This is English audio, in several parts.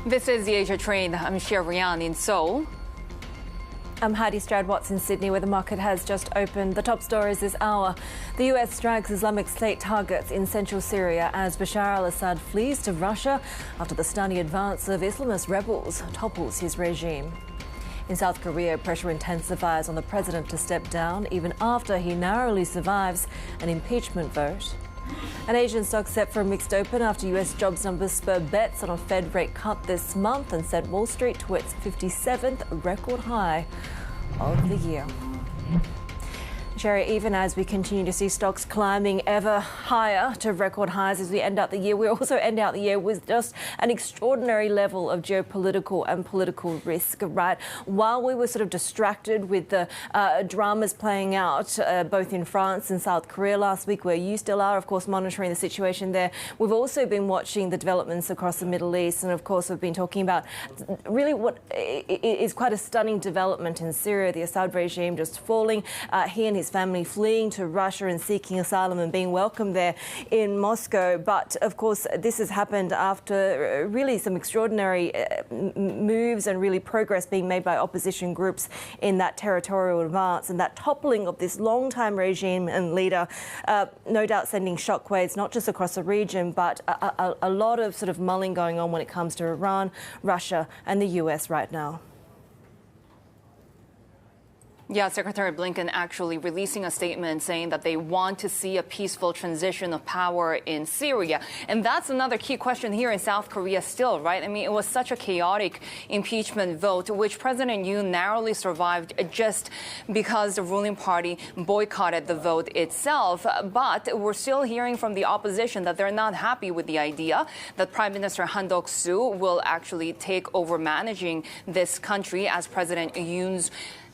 This is the Asia Train. I'm Shery in Seoul. I'm Haidi, Stroud-Watts in Sydney, where the market has just opened. The top stories this hour. The US strikes Islamic State targets in central Syria as Bashar al-Assad flees to Russia after the stunning advance of Islamist rebels topples his regime. In South Korea, pressure intensifies on the president to step down even after he narrowly survives an impeachment vote. An Asian stock set for a mixed open after US jobs numbers spur bets on a Fed rate cut this month and sent Wall Street to its 57th record high of the year. Shery, even as we continue to see stocks climbing ever higher to record highs as we end out the year, we also end out the year with just an extraordinary level of geopolitical and political risk, right? While we were sort of distracted with the dramas playing out both in France and South Korea last week, where you still are, of course, monitoring the situation there, we've also been watching the developments across the Middle East. And, of course, we've been talking about really what is quite a stunning development in Syria, the Assad regime just falling. He and his family fleeing to Russia and seeking asylum and being welcomed there in Moscow. But, of course, this has happened after really some extraordinary moves and really progress being made by opposition groups in that territorial advance, and that toppling of this long-time regime and leader, no doubt sending shockwaves not just across the region, but a lot of sort of mulling going on when it comes to Iran, Russia and the US right now. Yeah, Secretary Blinken actually releasing a statement saying that they want to see a peaceful transition of power in Syria. And that's another key question here in South Korea still, right? I mean, it was such a chaotic impeachment vote, which President Yoon narrowly survived just because the ruling party boycotted the vote itself. But we're still hearing from the opposition that they're not happy with the idea that Prime Minister Han Duck-soo will actually take over managing this country as President Yoon's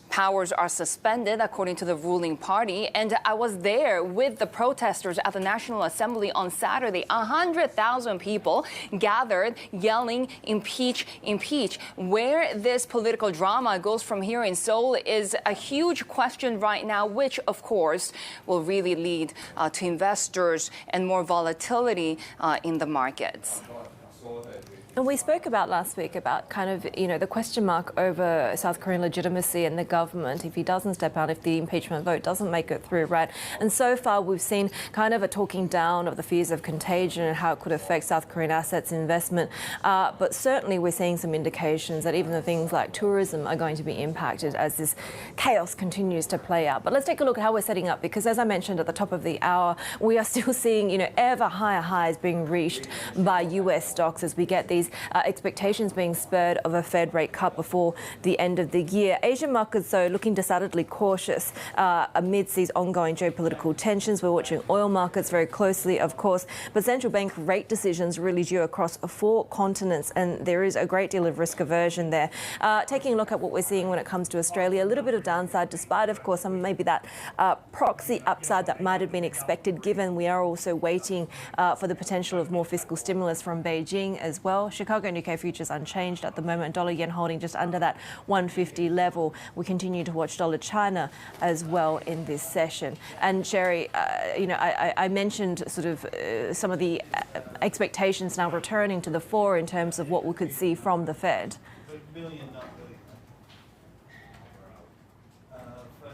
powers are suspended, according to the ruling party. And I was there with the protesters at the National Assembly on Saturday. 100,000 people gathered yelling, impeach, impeach. Where this political drama goes from here in Seoul is a huge question right now, which, of course, will really lead to investors and more volatility in the markets. And we spoke about last week about kind of, the question mark over South Korean legitimacy and the government if he doesn't step out, if the impeachment vote doesn't make it through, right? And so far we've seen kind of a talking down of the fears of contagion and how it could affect South Korean assets and investment. But certainly we're seeing some indications that even the things like tourism are going to be impacted as this chaos continues to play out. But let's take a look at how we're setting up, because as I mentioned at the top of the hour, we are still seeing, ever higher highs being reached by US stocks as we get these expectations being spurred of a Fed rate cut before the end of the year. Asian markets, though, looking decidedly cautious amidst these ongoing geopolitical tensions. We're watching oil markets very closely, of course, but central bank rate decisions really due across 4 continents, and there is a great deal of risk aversion there. Taking a look at what we're seeing when it comes to Australia, a little bit of downside, despite, of course, some maybe that proxy upside that might have been expected, given we are also waiting for the potential of more fiscal stimulus from Beijing as well. Chicago and UK futures unchanged at the moment. Dollar yen holding just under that 150 level. We continue to watch dollar China as well in this session. And Shery, I mentioned sort of some of the expectations now returning to the fore in terms of what we could see from the Fed.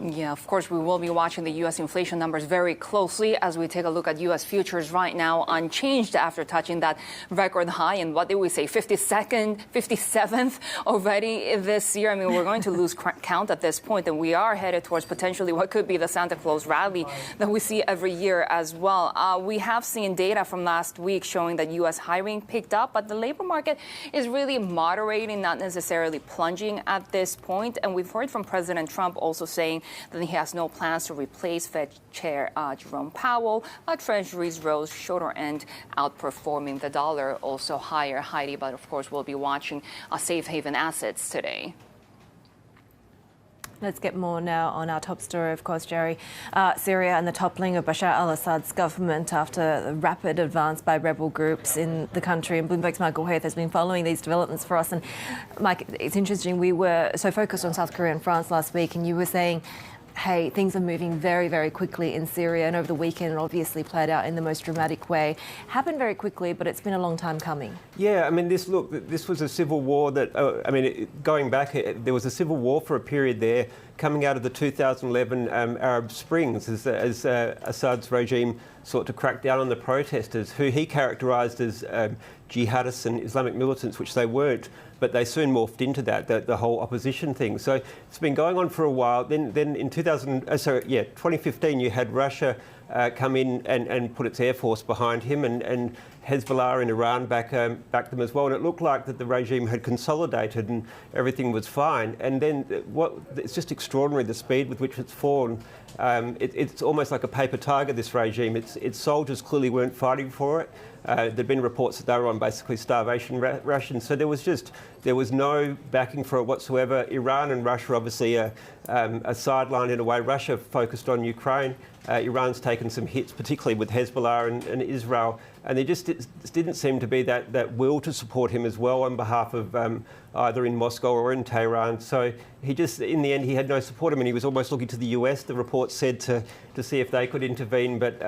Yeah, of course, we will be watching the U.S. inflation numbers very closely as we take a look at U.S. futures right now, unchanged after touching that record high in, what did we say, 57th already this year. I mean, we're going to lose count at this point, and we are headed towards potentially what could be the Santa Claus rally that we see every year as well. We have seen data from last week showing that U.S. hiring picked up, but the labor market is really moderating, not necessarily plunging at this point. And we've heard from President Trump also saying that he has no plans to replace Fed Chair Jerome Powell. Treasuries rose, shorter end outperforming the dollar, also higher, Haidi. But of course, we'll be watching safe haven assets today. Let's get more now on our top story, of course, Shery. Syria and the toppling of Bashar al-Assad's government after the rapid advance by rebel groups in the country. And Bloomberg's Michael Hayth has been following these developments for us. And Mike, it's interesting, we were so focused on South Korea and France last week, and you were saying hey, things are moving very, very quickly in Syria, and over the weekend it obviously played out in the most dramatic way. Happened very quickly, but it's been a long time coming. Yeah, I mean, this was a civil war that, going back, there was a civil war for a period there coming out of the 2011 Arab Springs as Assad's regime sought to crack down on the protesters, who he characterised as jihadists and Islamic militants, which they weren't, but they soon morphed into that, the whole opposition thing. So it's been going on for a while. Then in 2015, you had Russia come in and put its air force behind him, and Hezbollah in Iran backed them as well. And it looked like that the regime had consolidated and everything was fine. And then it's just extraordinary, the speed with which it's fallen. It's almost like a paper tiger, this regime. Its soldiers clearly weren't fighting for it. There'd been reports that they were on basically starvation rations. So there was no backing for it whatsoever. Iran and Russia obviously are sidelined in a way. Russia focused on Ukraine. Iran's taken some hits, particularly with Hezbollah and Israel. And there just didn't seem to be that will to support him as well on behalf of either in Moscow or in Tehran. So he just, in the end, he had no support. I mean, he was almost looking to the US, the report said, to see if they could intervene. But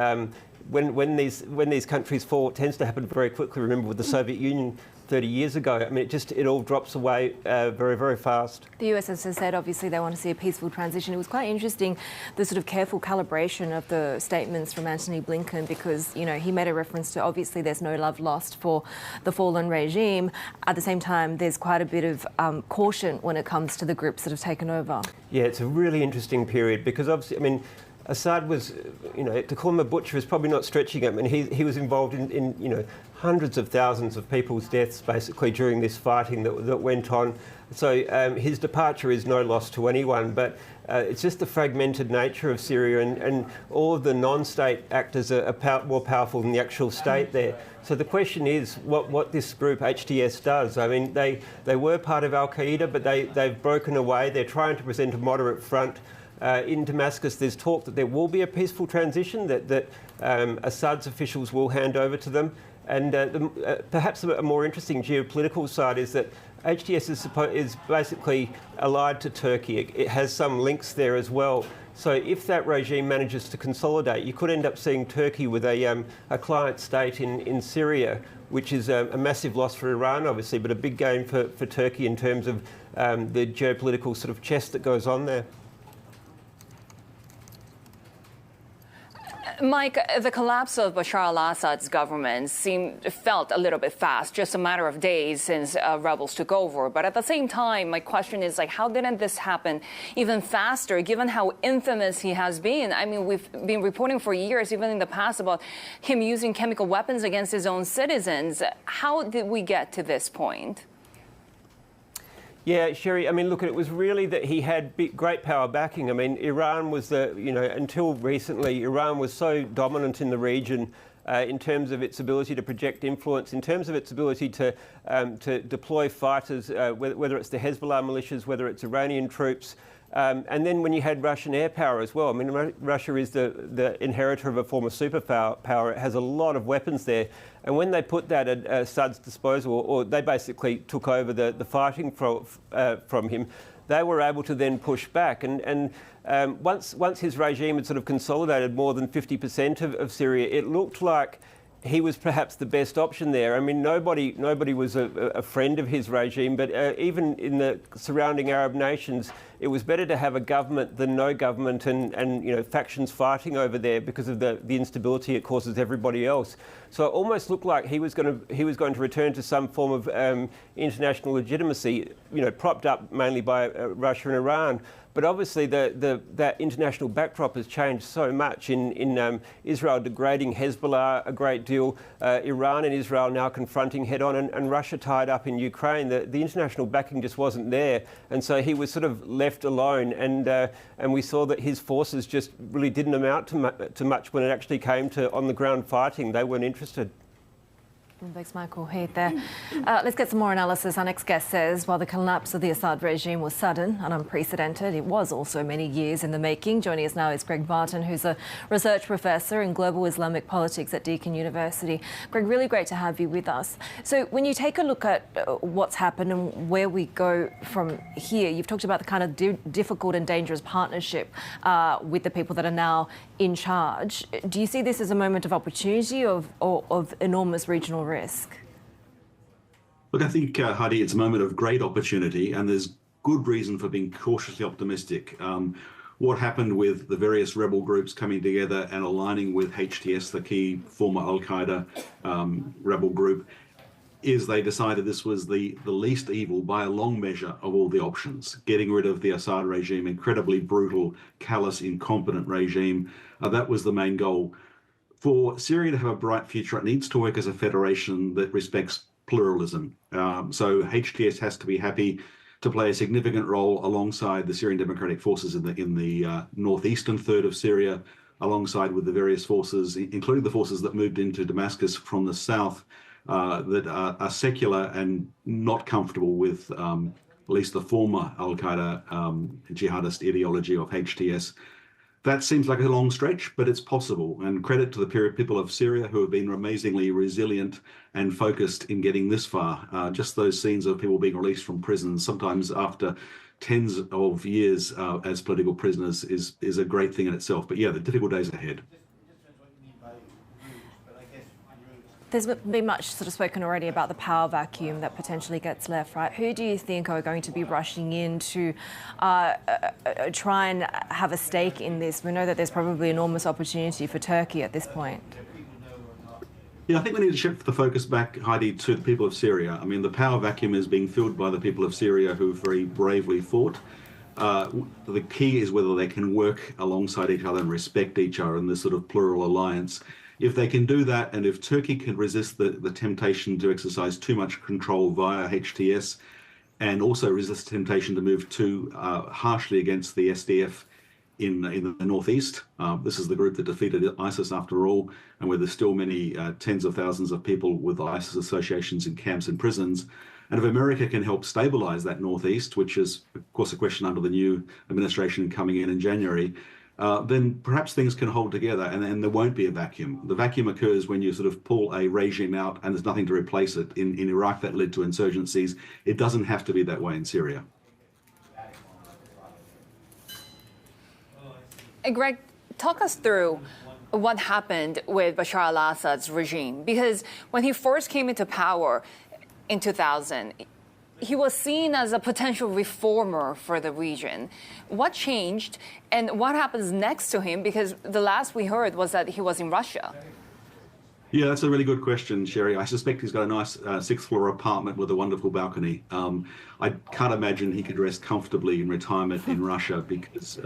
when these countries fall, it tends to happen very quickly. Remember with the Soviet Union 30 years ago, I mean, it all drops away very, very fast. The US has said, obviously, they want to see a peaceful transition. It was quite interesting, the sort of careful calibration of the statements from Antony Blinken, because, you know, he made a reference to, obviously, there's no love lost for the fallen regime. At the same time, there's quite a bit of caution when it comes to the groups that have taken over. Yeah, it's a really interesting period because, obviously, I mean, Assad was, you know, to call him a butcher is probably not stretching it. I mean, he was involved in you know, hundreds of thousands of people's deaths basically during this fighting that went on. So his departure is no loss to anyone, but it's just the fragmented nature of Syria, and all of the non-state actors are more powerful than the actual state there. So the question is what this group HTS does. I mean, they were part of Al-Qaeda, but they've broken away. They're trying to present a moderate front. In Damascus, there's talk that there will be a peaceful transition, that Assad's officials will hand over to them. And perhaps a more interesting geopolitical side is that HTS is basically allied to Turkey. It has some links there as well. So if that regime manages to consolidate, you could end up seeing Turkey with a client state in Syria, which is a massive loss for Iran, obviously, but a big gain for Turkey in terms of the geopolitical sort of chess that goes on there. Mike, the collapse of Bashar al-Assad's government felt a little bit fast, just a matter of days since rebels took over. But at the same time, my question is, like, how didn't this happen even faster, given how infamous he has been? I mean, we've been reporting for years, even in the past, about him using chemical weapons against his own citizens. How did we get to this point? Yeah, Shery, I mean, look, it was really that he had great power backing. I mean, Iran was until recently, Iran was so dominant in the region in terms of its ability to project influence, in terms of its ability to deploy fighters, whether it's the Hezbollah militias, whether it's Iranian troops. And then when you had Russian air power as well, I mean, Russia is the inheritor of a former superpower. It has a lot of weapons there. And when they put that at Assad's disposal, or they basically took over the fighting from him, they were able to then push back. And once his regime had sort of consolidated more than 50% of Syria, it looked like he was perhaps the best option there. I mean, nobody was a friend of his regime, but even in the surrounding Arab nations, it was better to have a government than no government, and you know, factions fighting over there because of the instability it causes everybody else. So it almost looked like he was going to return to some form of international legitimacy, you know, propped up mainly by Russia and Iran. But obviously that international backdrop has changed so much in Israel degrading Hezbollah a great deal, Iran and Israel now confronting head-on, and Russia tied up in Ukraine. The international backing just wasn't there, and so he was sort of left alone, and we saw that his forces just really didn't amount to much when it actually came to on-the-ground fighting. They weren't interested. Thanks, Michael Heath there. Let's get some more analysis. Our next guest says, while the collapse of the Assad regime was sudden and unprecedented, it was also many years in the making. Joining us now is Greg Barton, who's a research professor in global Islamic politics at Deakin University. Greg, really great to have you with us. So when you take a look at what's happened and where we go from here, you've talked about the kind of difficult and dangerous partnership with the people that are now in charge. Do you see this as a moment of opportunity or of enormous regional risk? Look, I think, Haidi, it's a moment of great opportunity, and there's good reason for being cautiously optimistic. What happened with the various rebel groups coming together and aligning with HTS, the key former Al-Qaeda rebel group, is they decided this was the least evil by a long measure of all the options. Getting rid of the Assad regime, incredibly brutal, callous, incompetent regime, that was the main goal. For Syria to have a bright future, it needs to work as a federation that respects pluralism. So HTS has to be happy to play a significant role alongside the Syrian Democratic Forces in the northeastern third of Syria, alongside with the various forces, including the forces that moved into Damascus from the south, that are secular and not comfortable with at least the former Al-Qaeda jihadist ideology of HTS. That seems like a long stretch, but it's possible. And credit to the people of Syria who have been amazingly resilient and focused in getting this far. Just those scenes of people being released from prisons, sometimes after tens of years as political prisoners, is a great thing in itself. But yeah, the difficult days ahead. There's been much sort of spoken already about the power vacuum that potentially gets left, right? Who do you think are going to be rushing in to try and have a stake in this? We know that there's probably enormous opportunity for Turkey at this point. Yeah, I think we need to shift the focus back, Haidi, to the people of Syria. I mean, the power vacuum is being filled by the people of Syria who very bravely fought. The key is whether they can work alongside each other and respect each other in this sort of plural alliance. If they can do that, and if Turkey can resist the temptation to exercise too much control via HTS, and also resist the temptation to move too harshly against the SDF in the northeast, this is the group that defeated ISIS after all, and where there's still many tens of thousands of people with ISIS associations in camps and prisons. And if America can help stabilize that northeast, which is, of course, a question under the new administration coming in January, then perhaps things can hold together and there won't be a vacuum. The vacuum occurs when you sort of pull a regime out and there's nothing to replace it. In Iraq, that led to insurgencies. It doesn't have to be that way in Syria. Greg, talk us through what happened with Bashar al-Assad's regime, because when he first came into power in 2000, he was seen as a potential reformer for the region. What changed and what happens next to him? Because the last we heard was that he was in Russia. Yeah, that's a really good question, Shery. I suspect he's got a nice sixth-floor apartment with a wonderful balcony. I can't imagine he could rest comfortably in retirement in Russia because,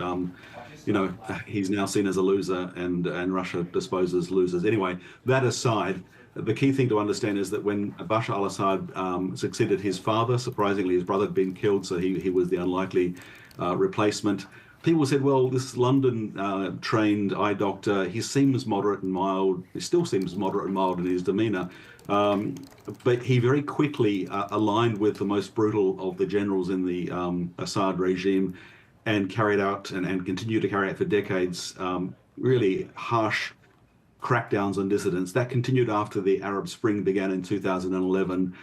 he's now seen as a loser and Russia disposes losers. Anyway, that aside, the key thing to understand is that when Bashar al-Assad succeeded his father, surprisingly his brother had been killed, so he was the unlikely replacement. People said, well, this London-trained eye doctor, he seems moderate and mild. He still seems moderate and mild in his demeanour. But he very quickly aligned with the most brutal of the generals in the Assad regime and carried out and continued to carry out for decades really harsh crackdowns on dissidents. That continued after the Arab Spring began in 2011.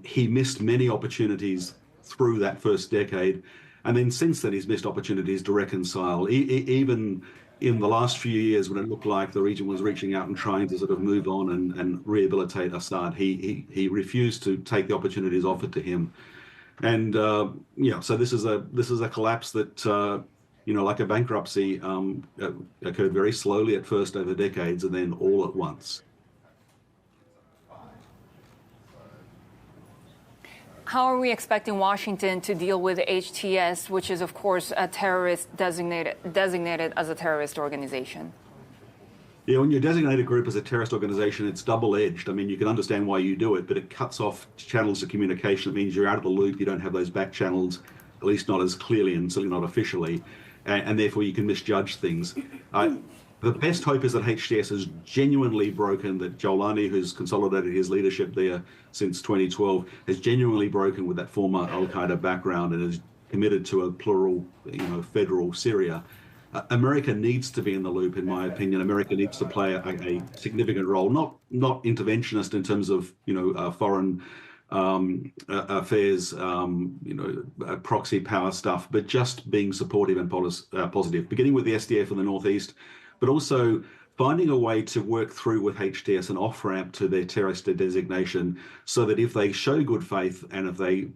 He missed many opportunities through that first decade. And then since then, he's missed opportunities to reconcile. Even in the last few years, when it looked like the region was reaching out and trying to sort of move on and rehabilitate Assad, he refused to take the opportunities offered to him. And so this is a collapse that like a bankruptcy, occurred very slowly at first over decades and then all at once. How are we expecting Washington to deal with HTS, which is, of course, a terrorist designated as a terrorist organization? Yeah, when you designate a group as a terrorist organization, it's double-edged. I mean, you can understand why you do it, but it cuts off channels of communication. It means you're out of the loop. You don't have those back channels, at least not as clearly and certainly not officially. And therefore you can misjudge things. The best hope is that HTS is genuinely broken, that Jolani, who's consolidated his leadership there since 2012, has genuinely broken with that former Al-Qaeda background and is committed to a plural, federal Syria. America needs to be in the loop, in my opinion. America needs to play a significant role, not interventionist in terms of, foreign affairs, proxy power stuff, but just being supportive and positive, beginning with the SDF in the Northeast, but also finding a way to work through with HTS an off-ramp to their terrorist designation so that if they show good faith and if they,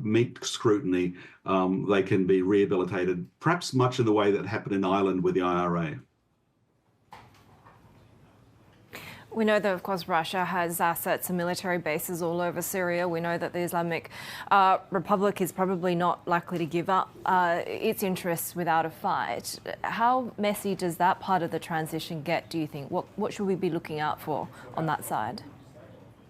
meet scrutiny, they can be rehabilitated, perhaps much in the way that happened in Ireland with the IRA. We know that, of course, Russia has assets and military bases all over Syria. We know that the Islamic Republic is probably not likely to give up its interests without a fight. How messy does that part of the transition get, do you think? What should we be looking out for on that side?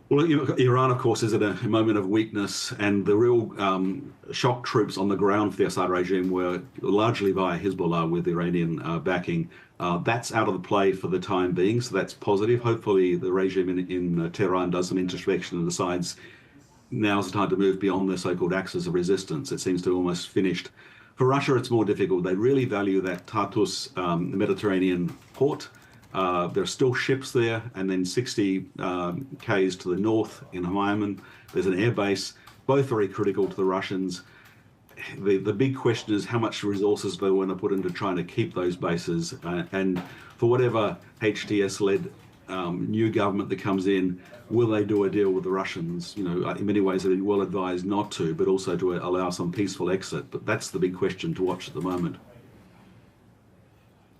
Well, Iran, of course, is at a moment of weakness, and the real shock troops on the ground for the Assad regime were largely via Hezbollah with Iranian backing. That's out of the play for the time being, so that's positive. Hopefully the regime in Tehran does some introspection and decides now's the time to move beyond the so-called axis of resistance. It seems to have almost finished. For Russia, it's more difficult. They really value that Tartus Mediterranean port. There are still ships there, and then 60 k's to the north in Hamayman, there's an air base, both very critical to the Russians. The big question is how much resources they want to put into trying to keep those bases. And for whatever HTS-led new government that comes in, will they do a deal with the Russians? In many ways, they're well advised not to, but also to allow some peaceful exit. But that's the big question to watch at the moment.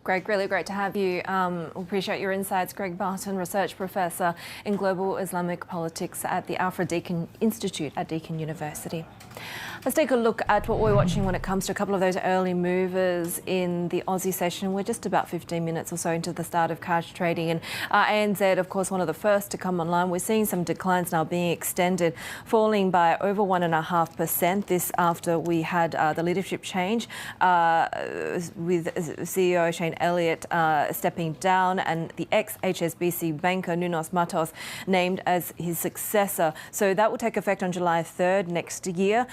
Greg, really great to have you. We appreciate your insights. Greg Barton, Research Professor in Global Islamic Politics at the Alfred Deakin Institute at Deakin University. Let's take a look at what we're watching when it comes to a couple of those early movers in the Aussie session. We're just about 15 minutes or so into the start of cash trading, and ANZ, of course, one of the first to come online. We're seeing some declines now being extended, falling by over 1.5%. This after we had the leadership change with CEO Shane Elliott stepping down and the ex-HSBC banker Nuno Matos named as his successor. So that will take effect on July 3rd next year.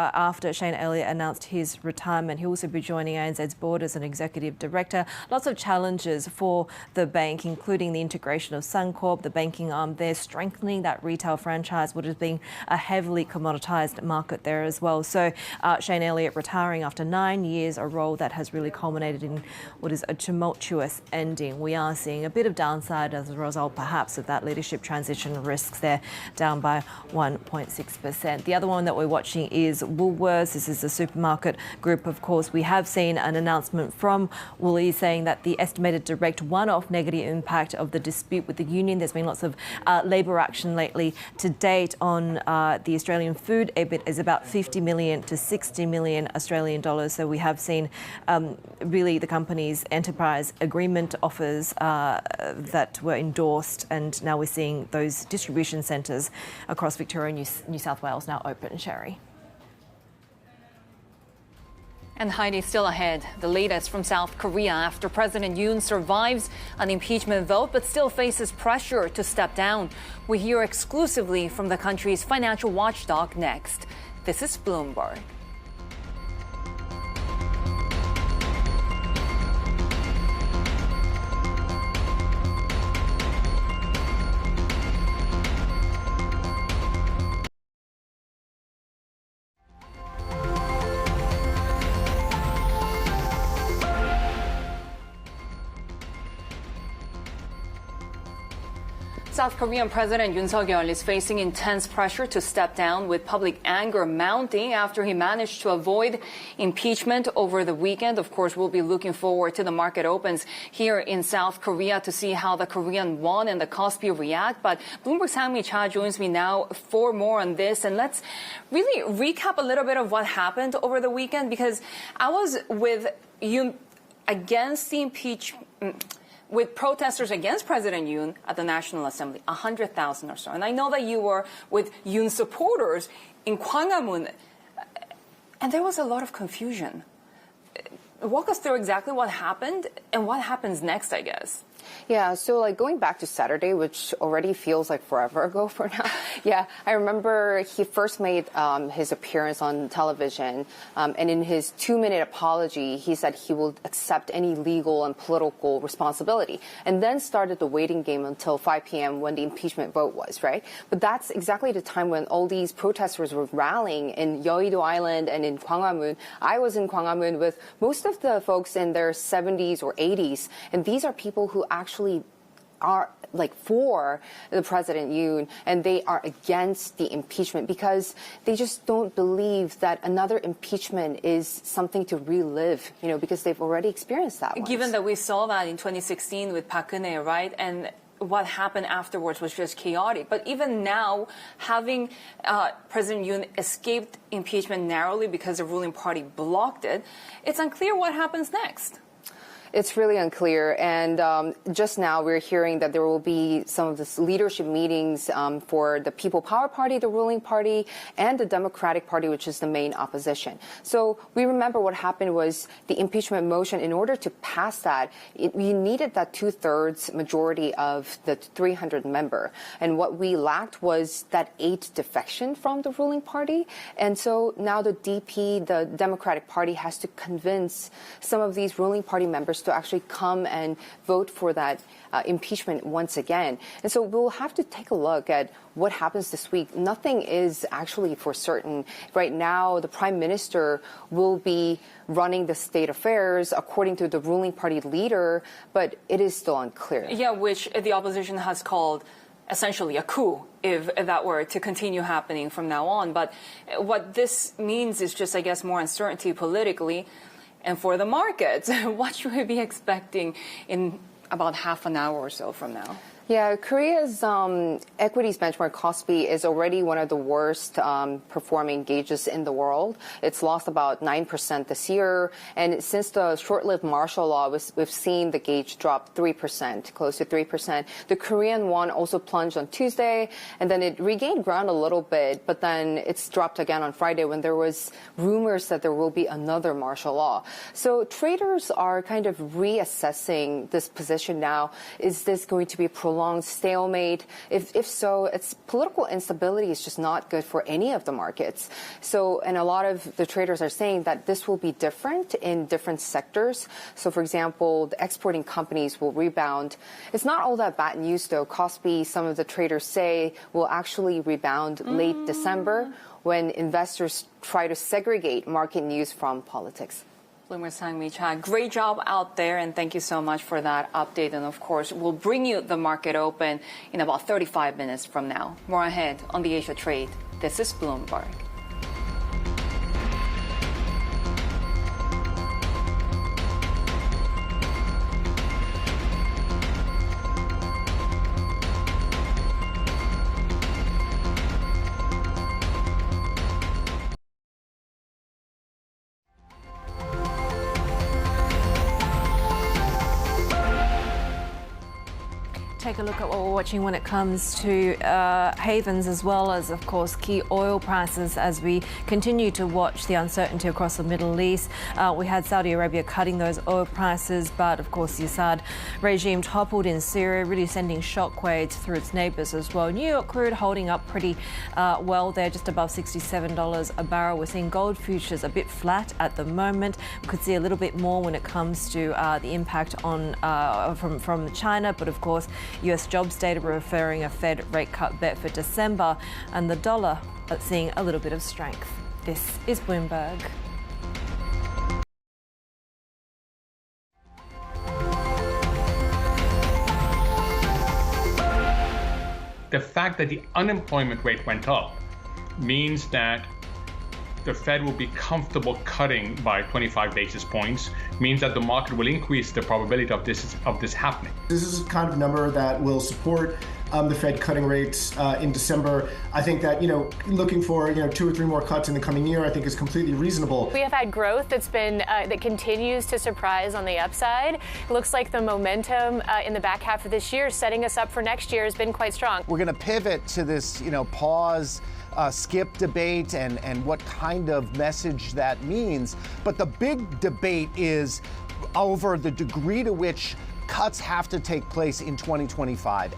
After Shane Elliott announced his retirement. He'll also be joining ANZ's board as an executive director. Lots of challenges for the bank, including the integration of Suncorp, the banking arm there, strengthening that retail franchise, which has been a heavily commoditised market there as well. So Shane Elliott retiring after 9 years, a role that has really culminated in what is a tumultuous ending. We are seeing a bit of downside as a result, perhaps, of that leadership transition risks there, down by 1.6%. The other one that we're watching is Woolworths. This is a supermarket group, of course. We have seen an announcement from Woolies saying that the estimated direct one-off negative impact of the dispute with the union, there's been lots of labour action lately, to date on the Australian food EBIT is about 50 million to 60 million Australian dollars. So we have seen really the company's enterprise agreement offers that were endorsed, and now we're seeing those distribution centres across Victoria and New South Wales now open. Shery. And Haidi still ahead. The latest from South Korea after President Yoon survives an impeachment vote but still faces pressure to step down. We hear exclusively from the country's financial watchdog next. This is Bloomberg. South Korean President Yoon Suk-yeol is facing intense pressure to step down, with public anger mounting after he managed to avoid impeachment over the weekend. Of course, we'll be looking forward to the market opens here in South Korea to see how the Korean won and the Kospi react. But Bloomberg's Sang-mi Cha joins me now for more on this. And let's really recap a little bit of what happened over the weekend, because I was with Yoon against the impeachment, with protesters against President Yoon at the National Assembly, 100,000 or so. And I know that you were with Yoon supporters in Gwanghwamun, and there was a lot of confusion. walk us through exactly what happened and what happens next, I guess. Yeah, so like going back to Saturday, which already feels like forever ago for now. Yeah, I remember he first made his appearance on television, and in his 2-minute apology, he said he will accept any legal and political responsibility, and then started the waiting game until 5 p.m. when the impeachment vote was, right? But that's exactly the time when all these protesters were rallying in Yeouido Island and in Gwanghwamun. I was in Gwanghwamun with most of the folks in their 70s or 80s, and these are people who actually are like for the President Yoon, and they are against the impeachment because they just don't believe that another impeachment is something to relive, because they've already experienced that once. Given that we saw that in 2016 with Park Geun-hye, right? And what happened afterwards was just chaotic. But even now, having President Yoon escaped impeachment narrowly because the ruling party blocked it, it's unclear what happens next. It's really unclear, and just now we're hearing that there will be some of the leadership meetings for the People Power Party, the ruling party, and the Democratic Party, which is the main opposition. So we remember what happened was the impeachment motion. In order to pass that, we needed that 2/3 majority of the 300 member, and what we lacked was that 8 defection from the ruling party. And so now the DP, the Democratic Party, has to convince some of these ruling party members to actually come and vote for that impeachment once again. And so we'll have to take a look at what happens this week. Nothing is actually for certain. Right now, the Prime Minister will be running the state affairs according to the ruling party leader, but it is still unclear. Yeah, which the opposition has called essentially a coup if that were to continue happening from now on. But what this means is just, I guess, more uncertainty politically. And for the markets, what should we be expecting in about half an hour or so from now? Yeah, Korea's equities benchmark Kospi is already one of the worst performing gauges in the world. It's lost about 9% this year. And since the short-lived martial law, we've seen the gauge drop 3%, close to 3%. The Korean won also plunged on Tuesday, and then it regained ground a little bit, but then it's dropped again on Friday when there was rumors that there will be another martial law. So traders are kind of reassessing this position now. Is this going to be prolonged stalemate? If so, it's political instability is just not good for any of the markets. So, and a lot of the traders are saying that this will be different in different sectors. So, for example, the exporting companies will rebound. It's not all that bad news, though. Kospi, some of the traders say, will actually rebound late December when investors try to segregate market news from politics. Bloomberg Sang-mi Cha, great job out there, and thank you so much for that update. And of course, we'll bring you the market open in about 35 minutes from now. More ahead on the Asia Trade. This is Bloomberg. Take a look at what we're watching when it comes to havens as well as, of course, key oil prices as we continue to watch the uncertainty across the Middle East. We had Saudi Arabia cutting those oil prices, but, of course, the Assad regime toppled in Syria, really sending shockwaves through its neighbours as well. New York crude holding up pretty well there, just above $67 a barrel. We're seeing gold futures a bit flat at the moment. We could see a little bit more when it comes to the impact on from China, but, of course, US jobs data referring a Fed rate cut bet for December, and the dollar seeing a little bit of strength. This is Bloomberg. The fact that the unemployment rate went up means that the Fed will be comfortable cutting by 25 basis points, means that the market will increase the probability of this happening. This is the kind of number that will support the Fed cutting rates in December. I think that, looking for, 2 or 3 more cuts in the coming year, I think is completely reasonable. We have had growth that's been, that continues to surprise on the upside. It looks like the momentum in the back half of this year, setting us up for next year, has been quite strong. We're going to pivot to this, pause, skip debate and what kind of message that means. But the big debate is over the degree to which cuts have to take place in 2025.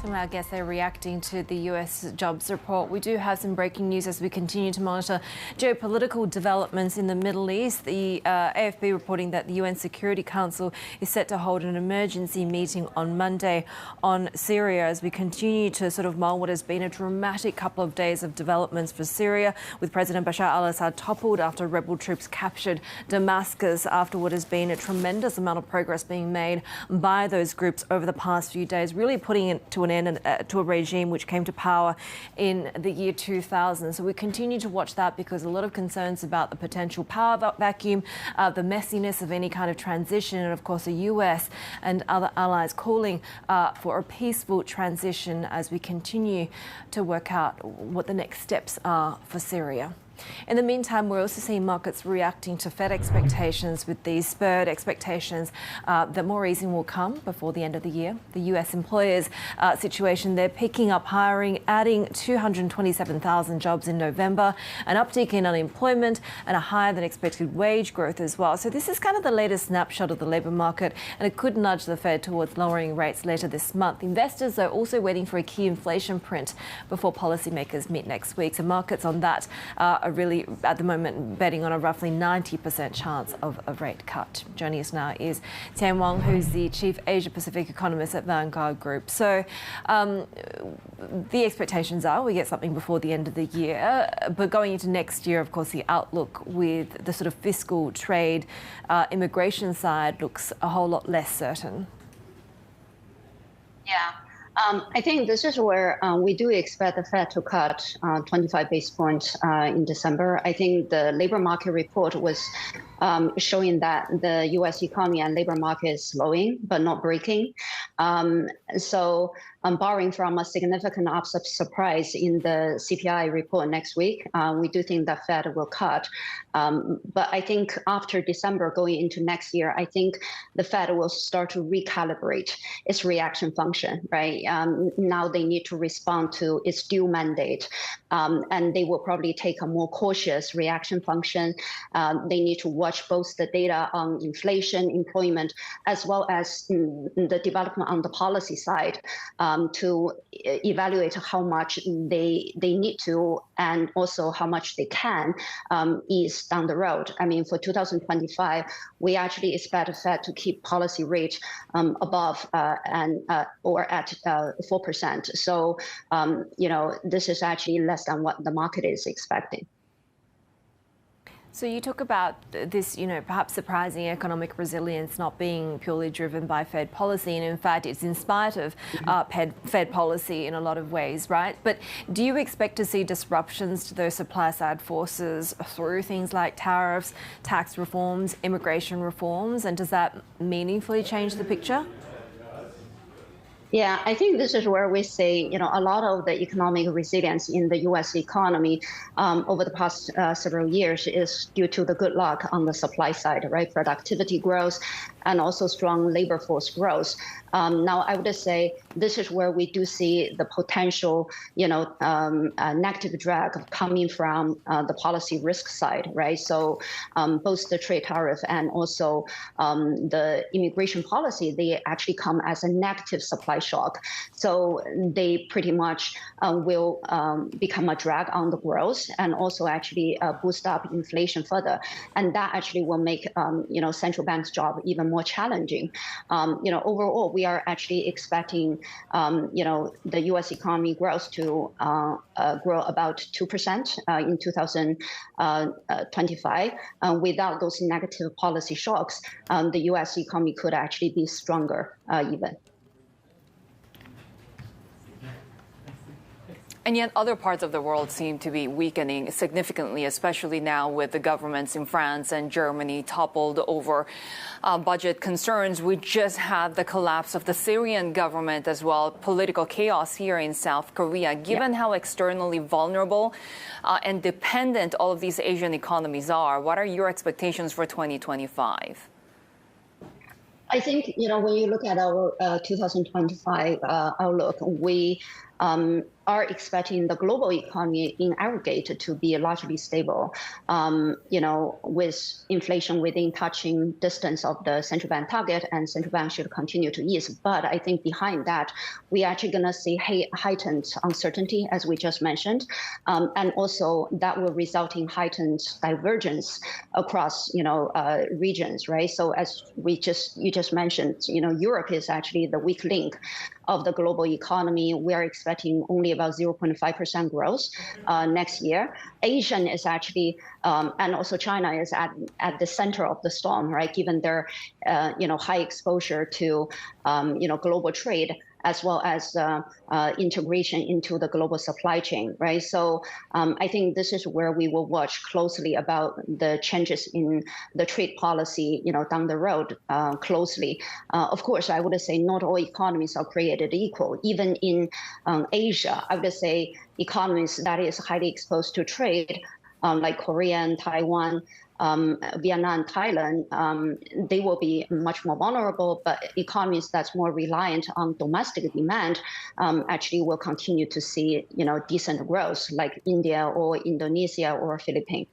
So I guess they're reacting to the US jobs report. We do have some breaking news as we continue to monitor geopolitical developments in the Middle East. The AFP reporting that the UN Security Council is set to hold an emergency meeting on Monday on Syria as we continue to sort of mull what has been a dramatic couple of days of developments for Syria, with President Bashar al-Assad toppled after rebel troops captured Damascus after what has been a tremendous amount of progress being made by those groups over the past few days, really putting it to an end to a regime which came to power in the year 2000. So we continue to watch that because a lot of concerns about the potential power vacuum, the messiness of any kind of transition, and of course the US and other allies calling for a peaceful transition as we continue to work out what the next steps are for Syria. In the meantime, we're also seeing markets reacting to Fed expectations with these spurred expectations that more easing will come before the end of the year. The US employers situation, they're picking up hiring, adding 227,000 jobs in November, an uptick in unemployment and a higher than expected wage growth as well. So this is kind of the latest snapshot of the labour market, and it could nudge the Fed towards lowering rates later this month. Investors are also waiting for a key inflation print before policymakers meet next week. So markets on that are really, at the moment, betting on a roughly 90% chance of a rate cut. Joining us now is Wang, who's the Chief Asia-Pacific Economist at Vanguard Group. So the expectations are we get something before the end of the year, but going into next year, of course, the outlook with the sort of fiscal, trade, immigration side looks a whole lot less certain. Yeah. I think this is where we do expect the Fed to cut 25 basis points in December. I think the labor market report was showing that the U.S. economy and labor market is slowing but not breaking. So borrowing from a significant upside surprise in the CPI report next week, we do think the Fed will cut. But I think after December going into next year, I think the Fed will start to recalibrate its reaction function, right? Now they need to respond to its due mandate, and they will probably take a more cautious reaction function. They need to watch both the data on inflation, employment, as well as the development on the policy side to evaluate how much they need to and also how much they can ease down the road. I mean, for 2025, we actually expect the Fed to keep policy rate above or at 4%. So, this is actually less than what the market is expecting. So you talk about this, perhaps surprising economic resilience not being purely driven by Fed policy. And in fact, it's in spite of Fed policy in a lot of ways, right? But do you expect to see disruptions to those supply side forces through things like tariffs, tax reforms, immigration reforms? And does that meaningfully change the picture? Yeah, I think this is where we say, a lot of the economic resilience in the U.S. economy over the past several years is due to the good luck on the supply side, right? Productivity growth and also strong labor force growth. Now, I would say this is where we do see the potential, negative drag coming from the policy risk side, right? So both the trade tariff and also the immigration policy, they actually come as a negative supply shock. So they pretty much will become a drag on the growth and also actually boost up inflation further. And that actually will make, central bank's job even more challenging. Overall, we are actually expecting, the U.S. economy growth to grow about 2% in 2025. Without those negative policy shocks, the U.S. economy could actually be stronger even. And yet other parts of the world seem to be weakening significantly, especially now with the governments in France and Germany toppled over budget concerns. We just had the collapse of the Syrian government as well, political chaos here in South Korea. Given how externally vulnerable and dependent all of these Asian economies are, what are your expectations for 2025? I think, when you look at our 2025 outlook, we are expecting the global economy in aggregate to be largely stable, with inflation within touching distance of the central bank target, and central bank should continue to ease. But I think behind that, we're actually going to see heightened uncertainty, as we just mentioned, and also that will result in heightened divergence across, regions, right? So as you just mentioned, Europe is actually the weak link of the global economy. We are expecting only about 0.5% growth next year. Asian is actually, and also China is at the center of the storm, right? Given their, high exposure to, global trade, as well as integration into the global supply chain, right? So I think this is where we will watch closely about the changes in the trade policy, down the road closely. Of course, I would say not all economies are created equal. Even in Asia, I would say economies that is highly exposed to trade, like Korea and Taiwan, Vietnam, Thailand, they will be much more vulnerable, but economies that's more reliant on domestic demand actually will continue to see, decent growth, like India or Indonesia or Philippines.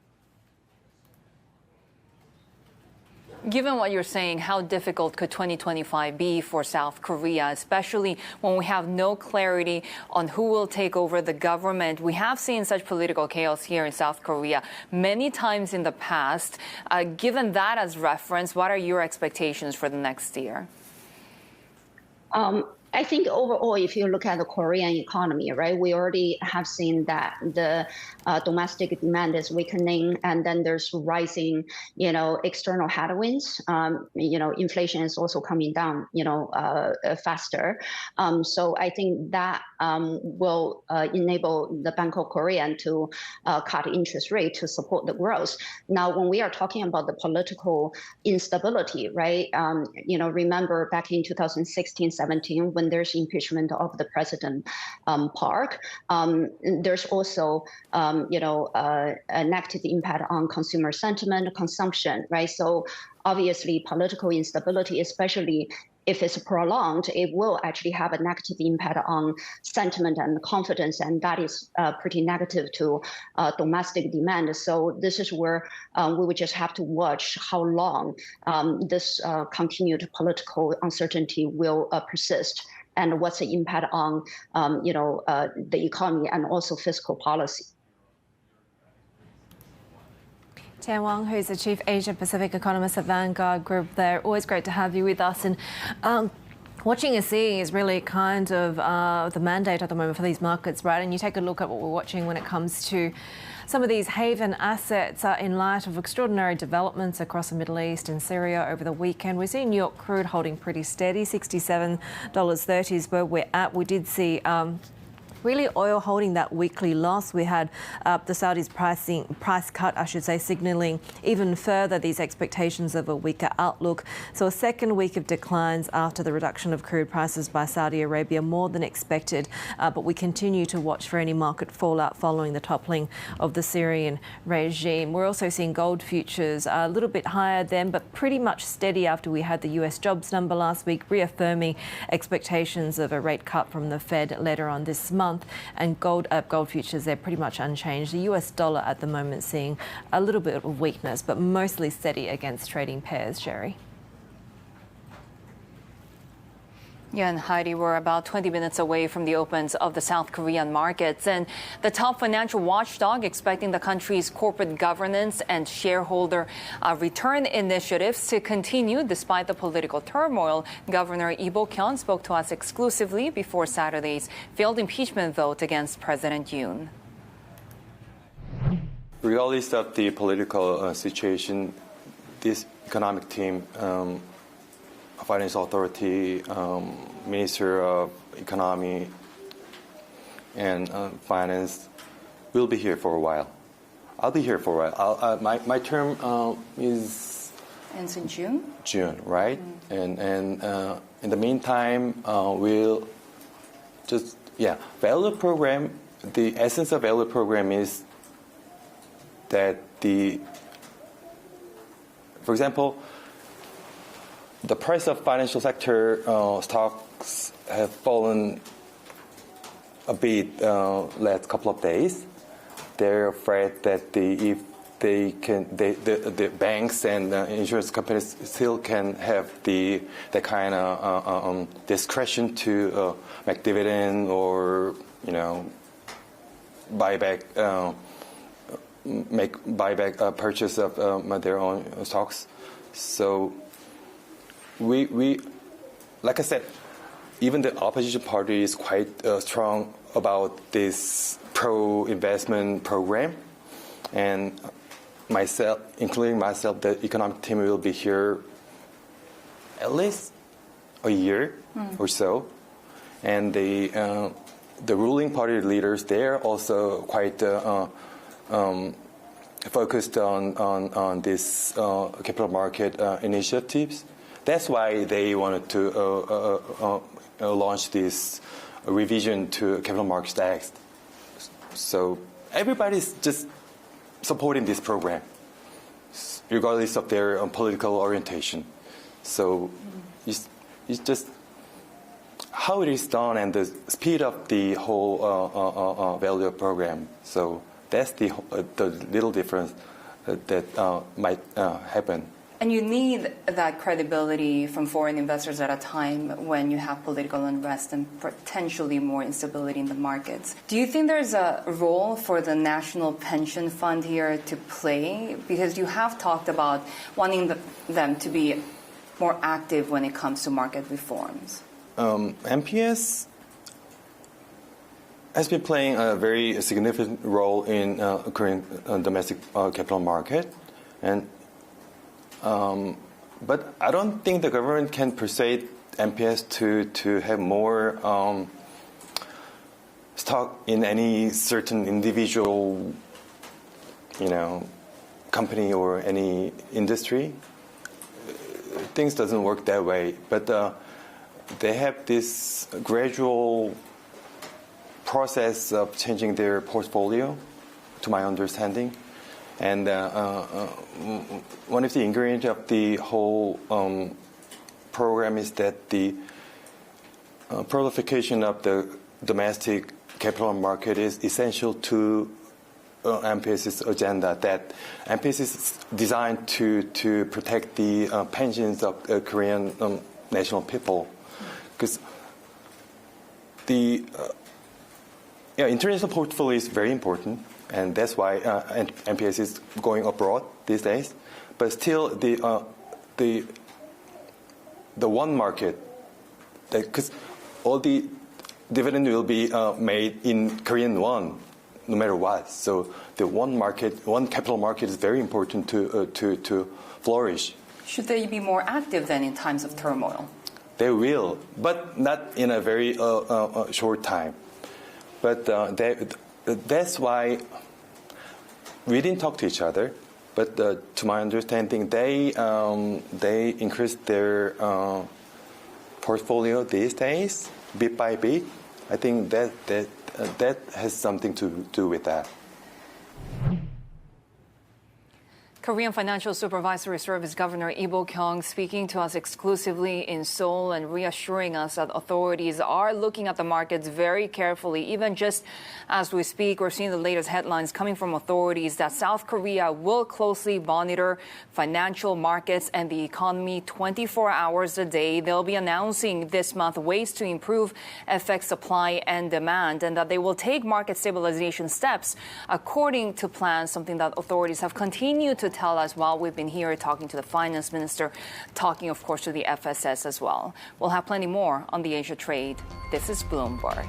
Given what you're saying, how difficult could 2025 be for South Korea, especially when we have no clarity on who will take over the government? We have seen such political chaos here in South Korea many times in the past. Given that as reference, what are your expectations for the next year? I think overall, if you look at the Korean economy, right, we already have seen that the domestic demand is weakening, and then there's rising, external headwinds. Inflation is also coming down, faster. So I think that will enable the Bank of Korea to cut interest rate to support the growth. Now, when we are talking about the political instability, right, remember back in 2016-17, when there's impeachment of the President Park, there's also, a negative impact on consumer sentiment, consumption, right? So obviously political instability, especially if it's prolonged, it will actually have a negative impact on sentiment and confidence, and that is pretty negative to domestic demand. So this is where we would just have to watch how long this continued political uncertainty will persist, and what's the impact on the economy and also fiscal policy. Qian Wang, who's the Chief Asia-Pacific Economist at Vanguard Group there. Always great to have you with us. And watching and seeing is really kind of the mandate at the moment for these markets, right? And you take a look at what we're watching when it comes to some of these haven assets in light of extraordinary developments across the Middle East and Syria over the weekend. We're seeing New York crude holding pretty steady, $67.30 is where we're at. We did see really oil holding that weekly loss. We had the Saudis price cut, signalling even further these expectations of a weaker outlook. So a second week of declines after the reduction of crude prices by Saudi Arabia, more than expected. But we continue to watch for any market fallout following the toppling of the Syrian regime. We're also seeing gold futures a little bit higher then, but pretty much steady after we had the US jobs number last week, reaffirming expectations of a rate cut from the Fed later on this month. And gold futures, they're pretty much unchanged. The US dollar at the moment seeing a little bit of weakness, but mostly steady against trading pairs, Shery. Yeah, and Haidi, we're about 20 minutes away from the opens of the South Korean markets, and the top financial watchdog expecting the country's corporate governance and shareholder return initiatives to continue despite the political turmoil. Governor Qian spoke to us exclusively before Saturday's failed impeachment vote against President Yoon. Regardless of the political situation, this economic team, Finance Authority, Minister of Economy, and finance will be here for a while. I'll be here for a while. My term is ends in June. June, right? And in the meantime, we'll just value program. The essence of value program is that for example, the price of financial sector stocks have fallen a bit last couple of days. They're afraid that the banks and insurance companies still can have the kind of discretion to make dividend or make buyback purchase of their own stocks. So we like I said, even the opposition party is quite strong about this pro-investment program, and myself, including myself, the economic team will be here at least a year or so, and the ruling party leaders, they're also quite focused on this capital market initiatives. That's why they wanted to launch this revision to Capital Markets Act. So everybody's just supporting this program, regardless of their political orientation. So it's just how it is done and the speed of the whole value program. So that's the little difference that might happen. And you need that credibility from foreign investors at a time when you have political unrest and potentially more instability in the markets. Do you think there's a role for the National Pension Fund here to play? Because you have talked about wanting them to be more active when it comes to market reforms. MPS has been playing a very significant role in Korean domestic capital market, and but I don't think the government can persuade MPS to have more stock in any certain individual, company or any industry. Things doesn't work that way, but they have this gradual process of changing their portfolio, to my understanding. And one of the ingredients of the whole program is that the proliferation of the domestic capital market is essential to MPS's agenda. That MPS is designed to protect the pensions of Korean national people, because the international portfolio is very important. And that's why MPS is going abroad these days. But still, the one market, because all the dividend will be made in Korean won, no matter what. So the one market, one capital market, is very important to flourish. Should they be more active then in times of turmoil? They will, but not in a very short time. But that's why we didn't talk to each other. But to my understanding, they increased their portfolio these days, bit by bit. I think that has something to do with that. Korean Financial Supervisory Service Governor Lee Bo-kyung speaking to us exclusively in Seoul and reassuring us that authorities are looking at the markets very carefully. Even just as we speak, we're seeing the latest headlines coming from authorities that South Korea will closely monitor financial markets and the economy 24 hours a day. They'll be announcing this month ways to improve FX supply and demand, and that they will take market stabilization steps according to plans, something that authorities have continued to tell us while we've been here talking to the finance minister, talking, of course, to the FSS as well. We'll have plenty more on the Asia trade. This is Bloomberg.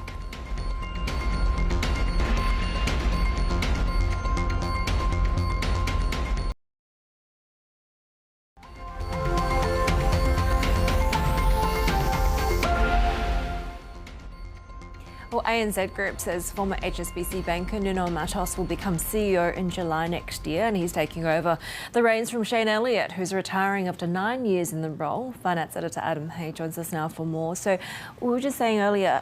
Well, ANZ Group says former HSBC banker Nuno Matos will become CEO in July next year, and he's taking over the reins from Elliott, who's retiring after 9 years in the role. Finance editor Adam Hay joins us now for more. So we were just saying earlier,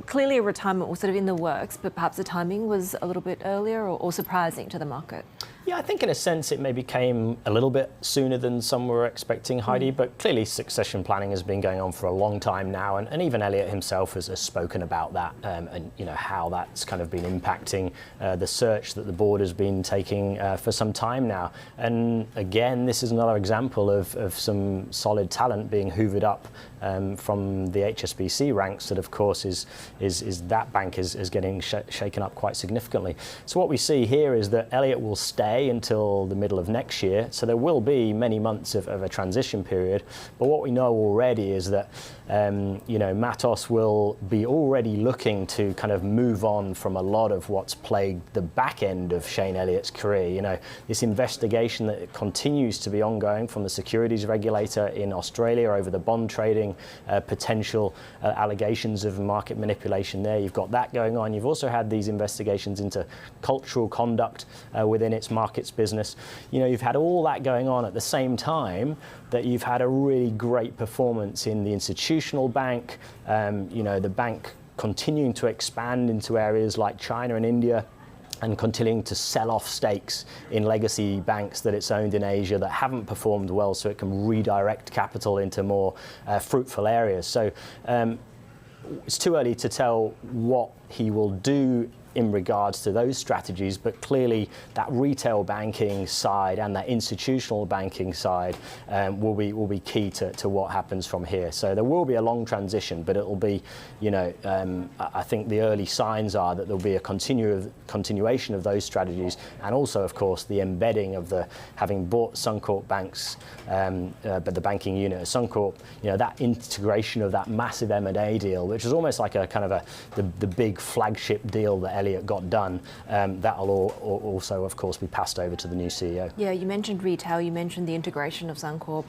clearly a retirement was sort of in the works, but perhaps the timing was a little bit earlier or surprising to the market. Yeah, I think in a sense it maybe came a little bit sooner than some were expecting, Heidi, but clearly succession planning has been going on for a long time now, and even Elliott himself has spoken about that and how that's kind of been impacting the search that the board has been taking for some time now. And again, this is another example of some solid talent being hoovered up from the HSBC ranks that, of course, is that bank is getting shaken up quite significantly. So what we see here is that Elliott will stay until the middle of next year, so there will be many months of a transition period. But what we know already is that Matos will be already looking to kind of move on from a lot of what's plagued the back end of Shane Elliott's career. This investigation that continues to be ongoing from the securities regulator in Australia over the bond trading, potential allegations of market manipulation there. You've got that going on. You've also had these investigations into cultural conduct within its markets business. You've had all that going on at the same time that you've had a really great performance in the institutional bank, the bank continuing to expand into areas like China and India, and continuing to sell off stakes in legacy banks that it's owned in Asia that haven't performed well, so it can redirect capital into more fruitful areas. So it's too early to tell what he will do in regards to those strategies, but clearly that retail banking side and that institutional banking side will be key to what happens from here. So there will be a long transition, but it will be, I think the early signs are that there will be a continuation of those strategies, and also, of course, the embedding of having bought Suncorp banks, but the banking unit of Suncorp, that integration of that massive M&A deal, which is almost like a kind of the big flagship deal that Elliott got done, that will also, of course, be passed over to the new CEO. Yeah, you mentioned retail, you mentioned the integration of Suncorp,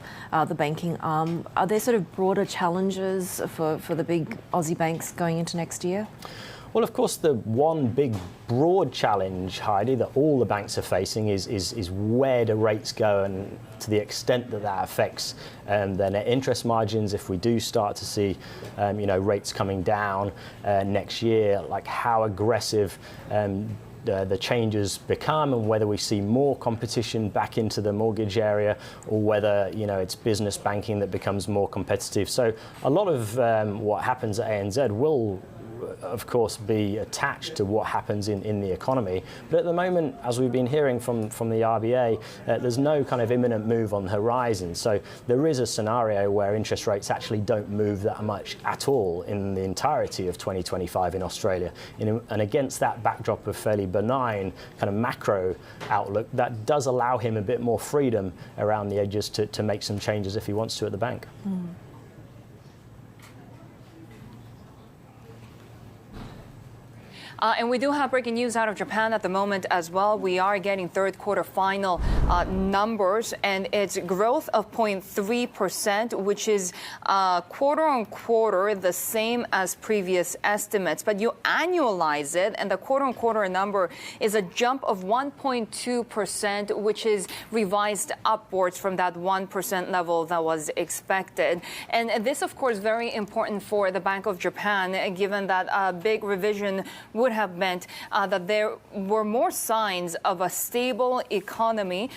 the banking arm. Are there sort of broader challenges for the big Aussie banks going into next year? Well, of course, the one big broad challenge, Heidi, that all the banks are facing is where do rates go, and to the extent that affects their net interest margins. If we do start to see rates coming down next year, like how aggressive the changes become, and whether we see more competition back into the mortgage area, or whether it's business banking that becomes more competitive. So a lot of what happens at ANZ will, of course, be attached to what happens in the economy. But at the moment, as we've been hearing from the RBA, there's no kind of imminent move on the horizon. So there is a scenario where interest rates actually don't move that much at all in the entirety of 2025 in Australia. And against that backdrop of fairly benign kind of macro outlook, that does allow him a bit more freedom around the edges to make some changes if he wants to at the bank. And we do have breaking news out of Japan at the moment as well. We are getting third quarter final numbers, and it's growth of 0.3%, which is quarter on quarter the same as previous estimates. But you annualize it, and the quarter on quarter number is a jump of 1.2%, which is revised upwards from that 1% level that was expected. And this, of course, very important for the Bank of Japan, given that a big revision would have meant that there were more signs of a stable economy,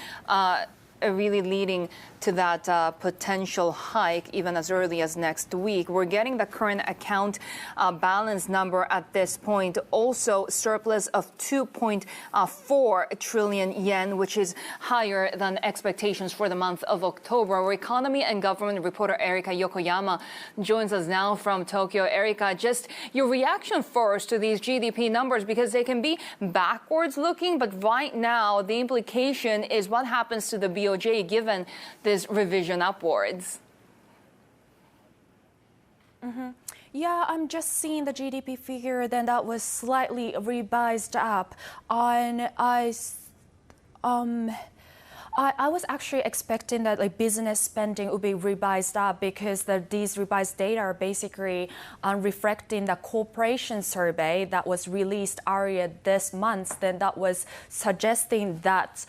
really leading to that potential hike even as early as next week. We're getting the current account balance number at this point, also surplus of 2.4 trillion yen, which is higher than expectations for the month of October. Our economy and government reporter Erika Yokoyama joins us now from Tokyo. Erika, just your reaction first to these GDP numbers, because they can be backwards looking, but right now the implication is what happens to the BOJ given this revision upwards. Yeah, I'm just seeing the GDP figure, then that was slightly revised up. I was actually expecting that business spending would be revised up because these revised data are basically reflecting the corporation survey that was released earlier this month. Then that was suggesting that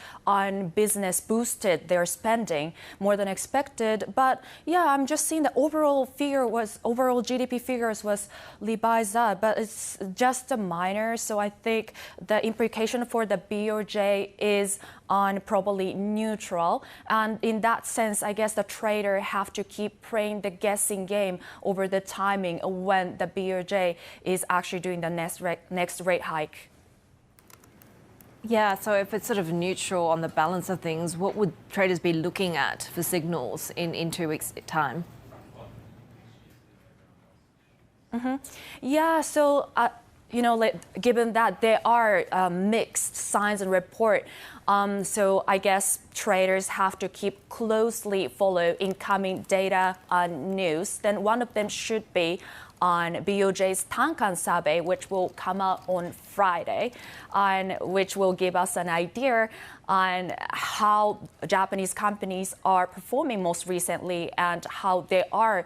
business boosted their spending more than expected. But yeah, I'm just seeing the overall GDP figures was revised up, but it's just a minor. So I think the implication for the BOJ is on probably neutral. And in that sense, I guess the trader have to keep playing the guessing game over the timing of when the BOJ is actually doing the next rate hike. Yeah, so if it's sort of neutral on the balance of things, what would traders be looking at for signals in 2 weeks' time? Yeah, so given that there are mixed signs and report, so I guess traders have to keep closely follow incoming data news. Then one of them should be on BOJ's Tankan survey, which will come out on Friday, and which will give us an idea on how Japanese companies are performing most recently and how they are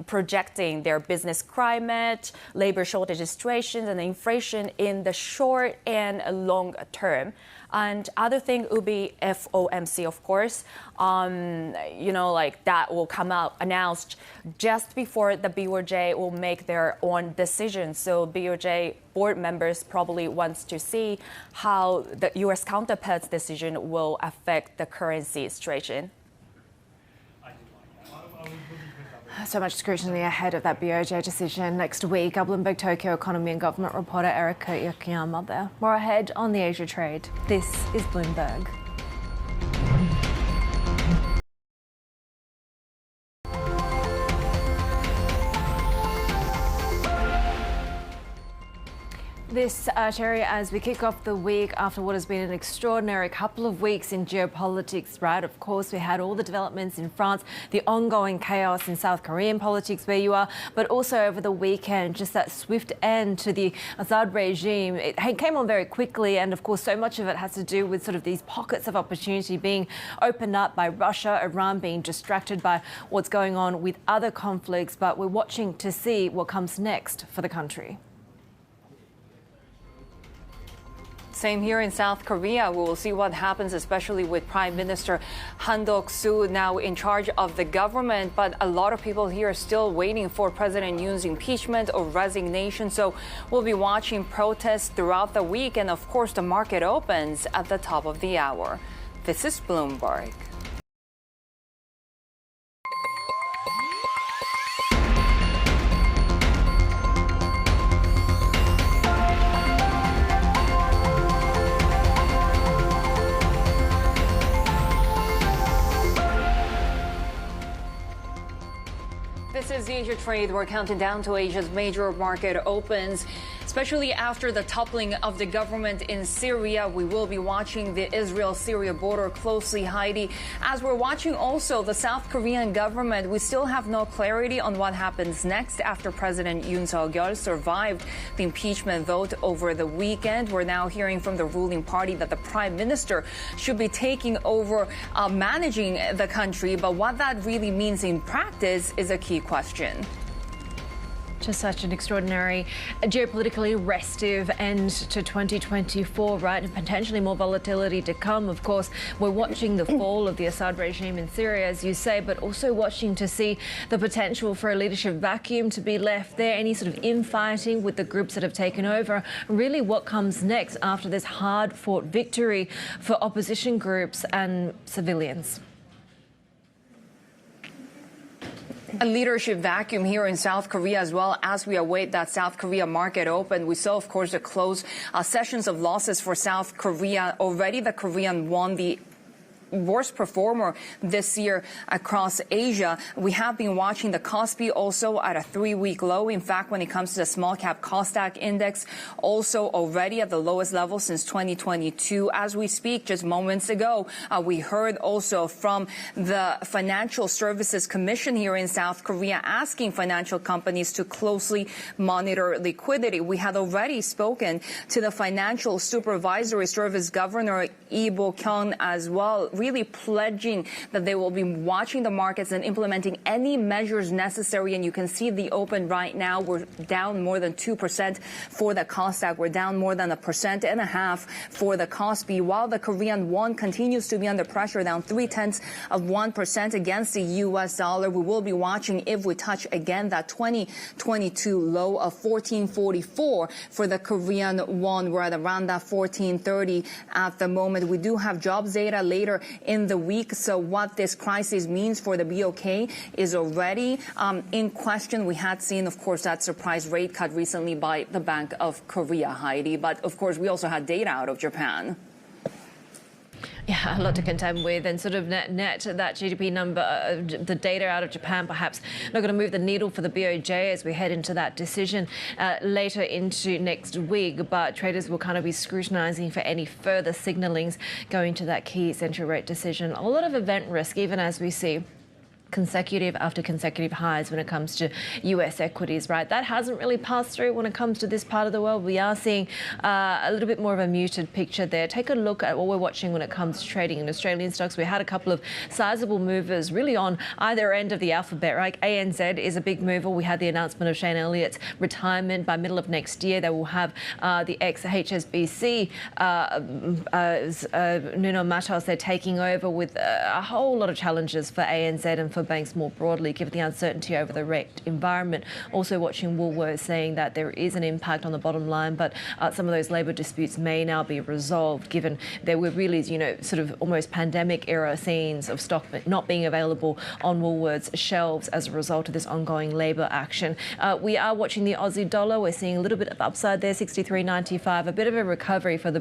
projecting their business climate, labor shortage situations, and inflation in the short and long term. And other thing would be FOMC, of course. That will come out announced just before the BOJ will make their own decision. So BOJ board members probably wants to see how the U.S. counterpart's decision will affect the currency situation. So much scrutiny ahead of that BOJ decision next week. Our Bloomberg Tokyo economy and government reporter Erica Yokoyama there. More ahead on the Asia trade. This is Bloomberg. This, Shery, as we kick off the week after what has been an extraordinary couple of weeks in geopolitics, right? Of course, we had all the developments in France, the ongoing chaos in South Korean politics where you are, but also over the weekend, just that swift end to the Assad regime. It came on very quickly, and of course, so much of it has to do with sort of these pockets of opportunity being opened up by Russia, Iran being distracted by what's going on with other conflicts, but we're watching to see what comes next for the country. Same here in South Korea. We will see what happens, especially with Prime Minister Han Duck-soo now in charge of the government. But a lot of people here are still waiting for President Yoon's impeachment or resignation. So we'll be watching protests throughout the week. And of course, the market opens at the top of the hour. This is Bloomberg. This is the Asia Trade. We're counting down to Asia's major market opens, especially after the toppling of the government in Syria. We will be watching the Israel-Syria border closely, Haidi. As we're watching also the South Korean government, we still have no clarity on what happens next after President Yoon Suk-yeol survived the impeachment vote over the weekend. We're now hearing from the ruling party that the prime minister should be taking over managing the country. But what that really means in practice is a key question. Just such an extraordinary, geopolitically restive end to 2024, right? And potentially more volatility to come. Of course, we're watching the fall of the Assad regime in Syria, as you say, but also watching to see the potential for a leadership vacuum to be left there, any sort of infighting with the groups that have taken over. Really, what comes next after this hard-fought victory for opposition groups and civilians? A leadership vacuum here in South Korea as well as we await that South Korea market open. We saw, of course, the close sessions of losses for South Korea. Already the Korean won the worst performer this year across Asia. We have been watching the Kospi also at a 3-week low. In fact, when it comes to the small cap Kosdaq index, also already at the lowest level since 2022. As we speak, just moments ago, we heard also from the Financial Services Commission here in South Korea asking financial companies to closely monitor liquidity. We had already spoken to the Financial Supervisory Service Governor Lee Bo-kyung as well, really pledging that they will be watching the markets and implementing any measures necessary. And you can see the open right now. We're down more than 2% for the Kosdaq. We're down more than 1.5% for the Kospi, while the Korean won continues to be under pressure, down 0.3% against the U.S. dollar. We will be watching if we touch again that 2022 low of 14.44 for the Korean won. We're at around that 14.30 at the moment. We do have jobs data later in the week. So what this crisis means for the BOK is already in question. We had seen, of course, that surprise rate cut recently by the Bank of Korea, Haidi. But, of course, we also had data out of Japan. Yeah, a lot to contend with, and sort of net that GDP number, the data out of Japan, perhaps not going to move the needle for the BOJ as we head into that decision later into next week. But traders will kind of be scrutinising for any further signallings going to that key central rate decision. A lot of event risk, even as we see consecutive after consecutive highs when it comes to US equities, right? That hasn't really passed through when it comes to this part of the world. We are seeing a little bit more of a muted picture there. Take a look at what we're watching when it comes to trading in Australian stocks. We had a couple of sizable movers really on either end of the alphabet, right? ANZ is a big mover. We had the announcement of Shane Elliott's retirement by middle of next year. They will have the ex-HSBC Nuno Matos. They're taking over with a whole lot of challenges for ANZ and for banks more broadly, given the uncertainty over the rate environment. Also watching Woolworths saying that there is an impact on the bottom line, but some of those labour disputes may now be resolved, given there were really, sort of almost pandemic era scenes of stock not being available on Woolworths shelves as a result of this ongoing labour action. We are watching the Aussie dollar. We're seeing a little bit of upside there, 63.95, a bit of a recovery for the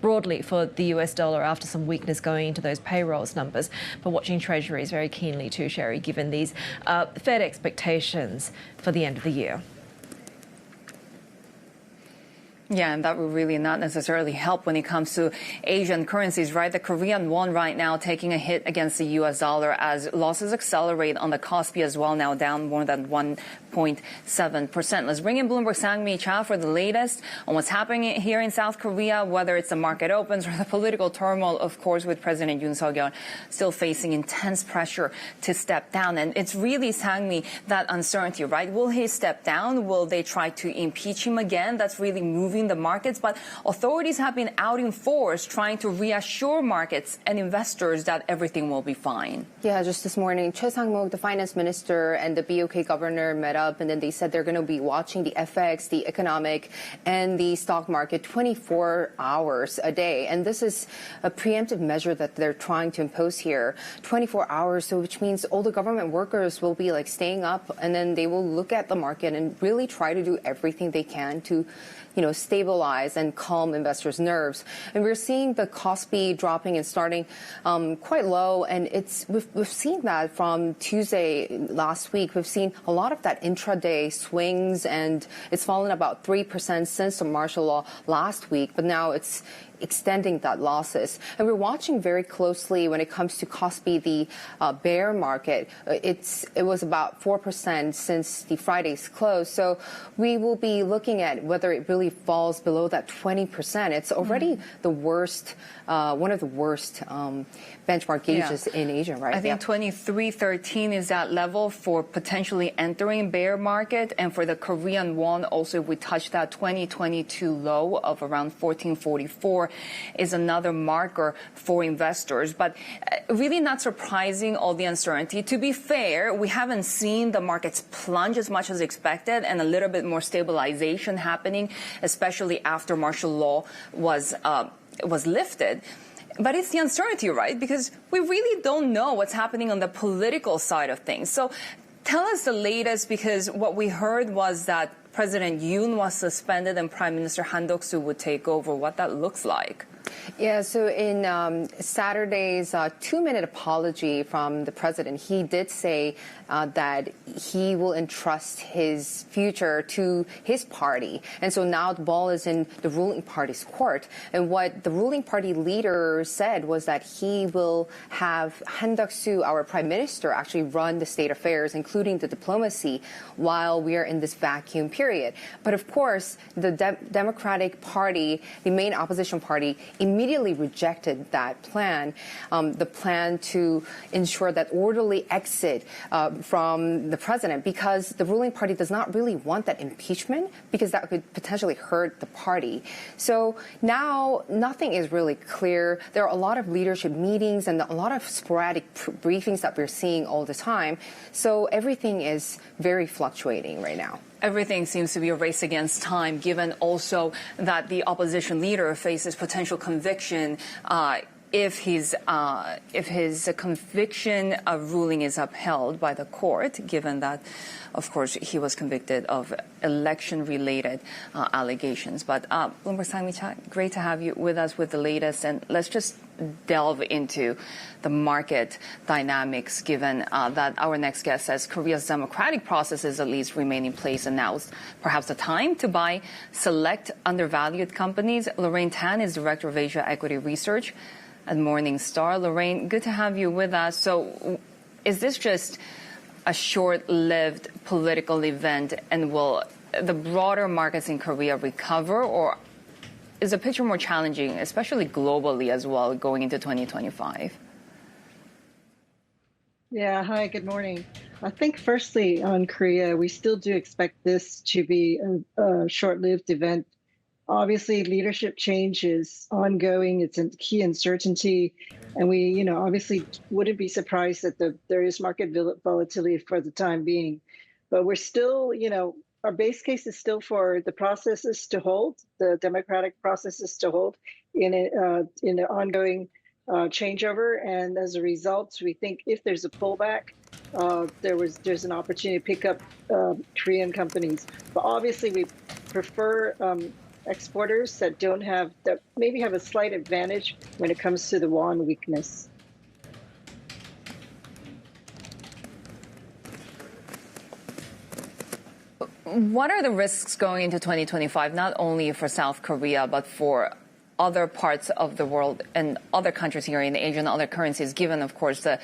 broadly for the US dollar after some weakness going into those payrolls numbers. But watching treasuries very keenly too, Shery, given these Fed expectations for the end of the year. Yeah, and that will really not necessarily help when it comes to Asian currencies, right? The Korean won right now taking a hit against the U.S. dollar as losses accelerate on the Kospi as well, now down more than 1.7%. Let's bring in Bloomberg Sang-mi Cha for the latest on what's happening here in South Korea, whether it's the market opens or the political turmoil, of course, with President Yoon Suk-yeol still facing intense pressure to step down. And it's really, Sang-mi, that uncertainty, right? Will he step down? Will they try to impeach him again? That's really moving the markets, but authorities have been out in force trying to reassure markets and investors that everything will be fine. Yeah, just this morning, Choi Sang-mok, the finance minister, and the BOK governor met up, and then they said they're going to be watching the FX, the economic, and the stock market 24 hours a day. And this is a preemptive measure that they're trying to impose here, 24 hours, so which means all the government workers will be staying up, and then they will look at the market and really try to do everything they can to stabilize and calm investors' nerves. And we're seeing the Kospi dropping and starting quite low. And we've seen that from Tuesday last week. We've seen a lot of that intraday swings, and it's fallen about 3% since the martial law last week. But now it's extending that losses. And we're watching very closely when it comes to Kospi, the bear market. It was about 4% since the Friday's close. So we will be looking at whether it really falls below that 20%. It's already the worst, one of the worst benchmark gauges in Asia, right? I think 23.13 is that level for potentially entering bear market. And for the Korean won, also if we touch that 2022 low of around 14.44 is another marker for investors. But really not surprising, all the uncertainty. To be fair, we haven't seen the markets plunge as much as expected, and a little bit more stabilization happening, especially after martial law was lifted. But it's the uncertainty, right? Because we really don't know what's happening on the political side of things. So tell us the latest, because what we heard was that President Yoon was suspended and Prime Minister Han Duck-soo would take over, what that looks like. Yeah, so in Saturday's 2-minute apology from the president, he did say that he will entrust his future to his party. And so now the ball is in the ruling party's court. And what the ruling party leader said was that he will have Han Duck-soo, our prime minister, actually run the state affairs, including the diplomacy, while we are in this vacuum period. But of course, the Democratic Party, the main opposition party, immediately rejected that plan, the plan to ensure that orderly exit from the president, because the ruling party does not really want that impeachment, because that could potentially hurt the party. So now nothing is really clear. There are a lot of leadership meetings and a lot of sporadic briefings that we're seeing all the time. So everything is very fluctuating right now. Everything seems to be a race against time, given also that the opposition leader faces potential conviction if his conviction ruling is upheld by the court, given that, of course, he was convicted of election-related allegations. But Bloomberg Time, great to have you with us with the latest, and let's just delve into the market dynamics, given that our next guest says Korea's democratic processes at least remain in place, and now is perhaps the time to buy select undervalued companies. Lorraine Tan is Director of Asia Equity Research at Morningstar. Lorraine, good to have you with us. So is this just a short-lived political event, and will the broader markets in Korea recover, or is the picture more challenging, especially globally as well, going into 2025? Yeah, hi, good morning. I think firstly on Korea, we still do expect this to be a short-lived event. Obviously, leadership change is ongoing. It's a key uncertainty. And we, obviously wouldn't be surprised that there is market volatility for the time being. But we're still, our base case is still for the processes to hold, the democratic processes to hold in an ongoing changeover. And as a result, we think if there's a pullback, there's an opportunity to pick up Korean companies. But obviously, we prefer exporters that maybe have a slight advantage when it comes to the won weakness. What are the risks going into 2025, not only for South Korea, but for other parts of the world and other countries here in Asia and other currencies, given, of course, the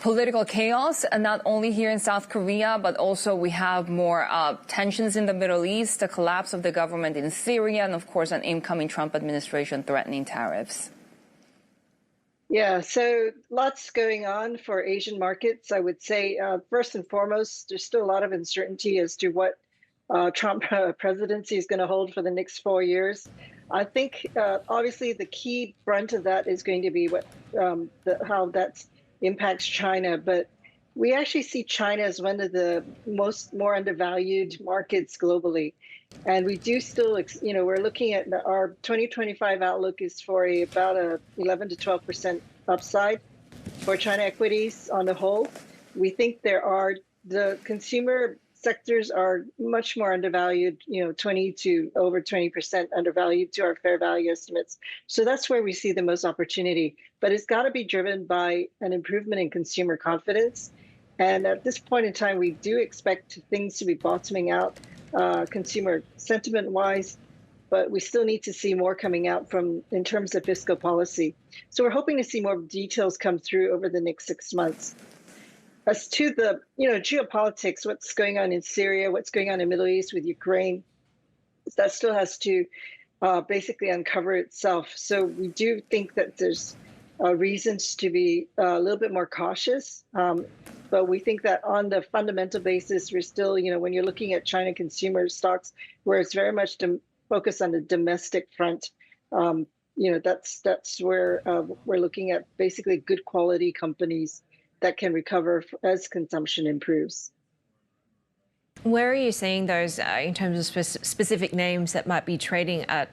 political chaos, and not only here in South Korea, but also we have more tensions in the Middle East, the collapse of the government in Syria, and, of course, an incoming Trump administration threatening tariffs? Yeah, so lots going on for Asian markets. I would say, first and foremost, there's still a lot of uncertainty as to what Trump presidency is going to hold for the next 4 years. I think, obviously, the key brunt of that is going to be how that impacts China. But we actually see China as one of the more undervalued markets globally. And we do still, we're looking at our 2025 outlook is for about a 11 to 12% upside for China equities on the whole. We think the consumer sectors are much more undervalued, 20 to over 20% undervalued to our fair value estimates. So that's where we see the most opportunity. But it's got to be driven by an improvement in consumer confidence. And at this point in time, we do expect things to be bottoming out consumer sentiment-wise, but we still need to see more coming out in terms of fiscal policy. So we're hoping to see more details come through over the next 6 months. As to the geopolitics, what's going on in Syria, what's going on in the Middle East with Ukraine, that still has to basically uncover itself. So we do think that there's reasons to be a little bit more cautious. But we think that on the fundamental basis, we're still, when you're looking at China consumer stocks, where it's very much focused on the domestic front, that's where we're looking at basically good quality companies that can recover as consumption improves. Where are you seeing those in terms of specific names that might be trading at,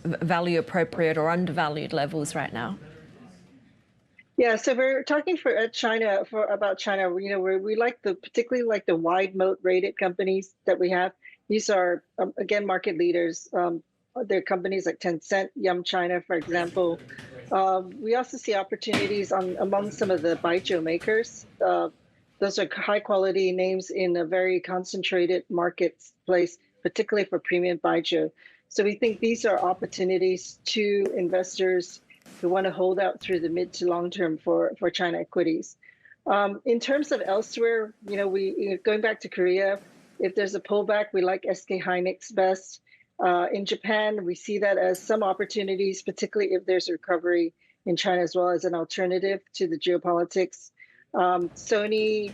value appropriate or undervalued levels right now? Yeah, so we're talking about China. We particularly like the wide moat rated companies that we have. These are again market leaders. there are companies like Tencent, Yum China, for example. We also see opportunities among some of the baijiu makers. Those are high quality names in a very concentrated marketplace, particularly for premium baijiu. So we think these are opportunities to investors who want to hold out through the mid to long term for China equities. In terms of elsewhere, going back to Korea, if there's a pullback, we like SK Hynix best. In Japan, we see that as some opportunities, particularly if there's a recovery in China as well as an alternative to the geopolitics. Sony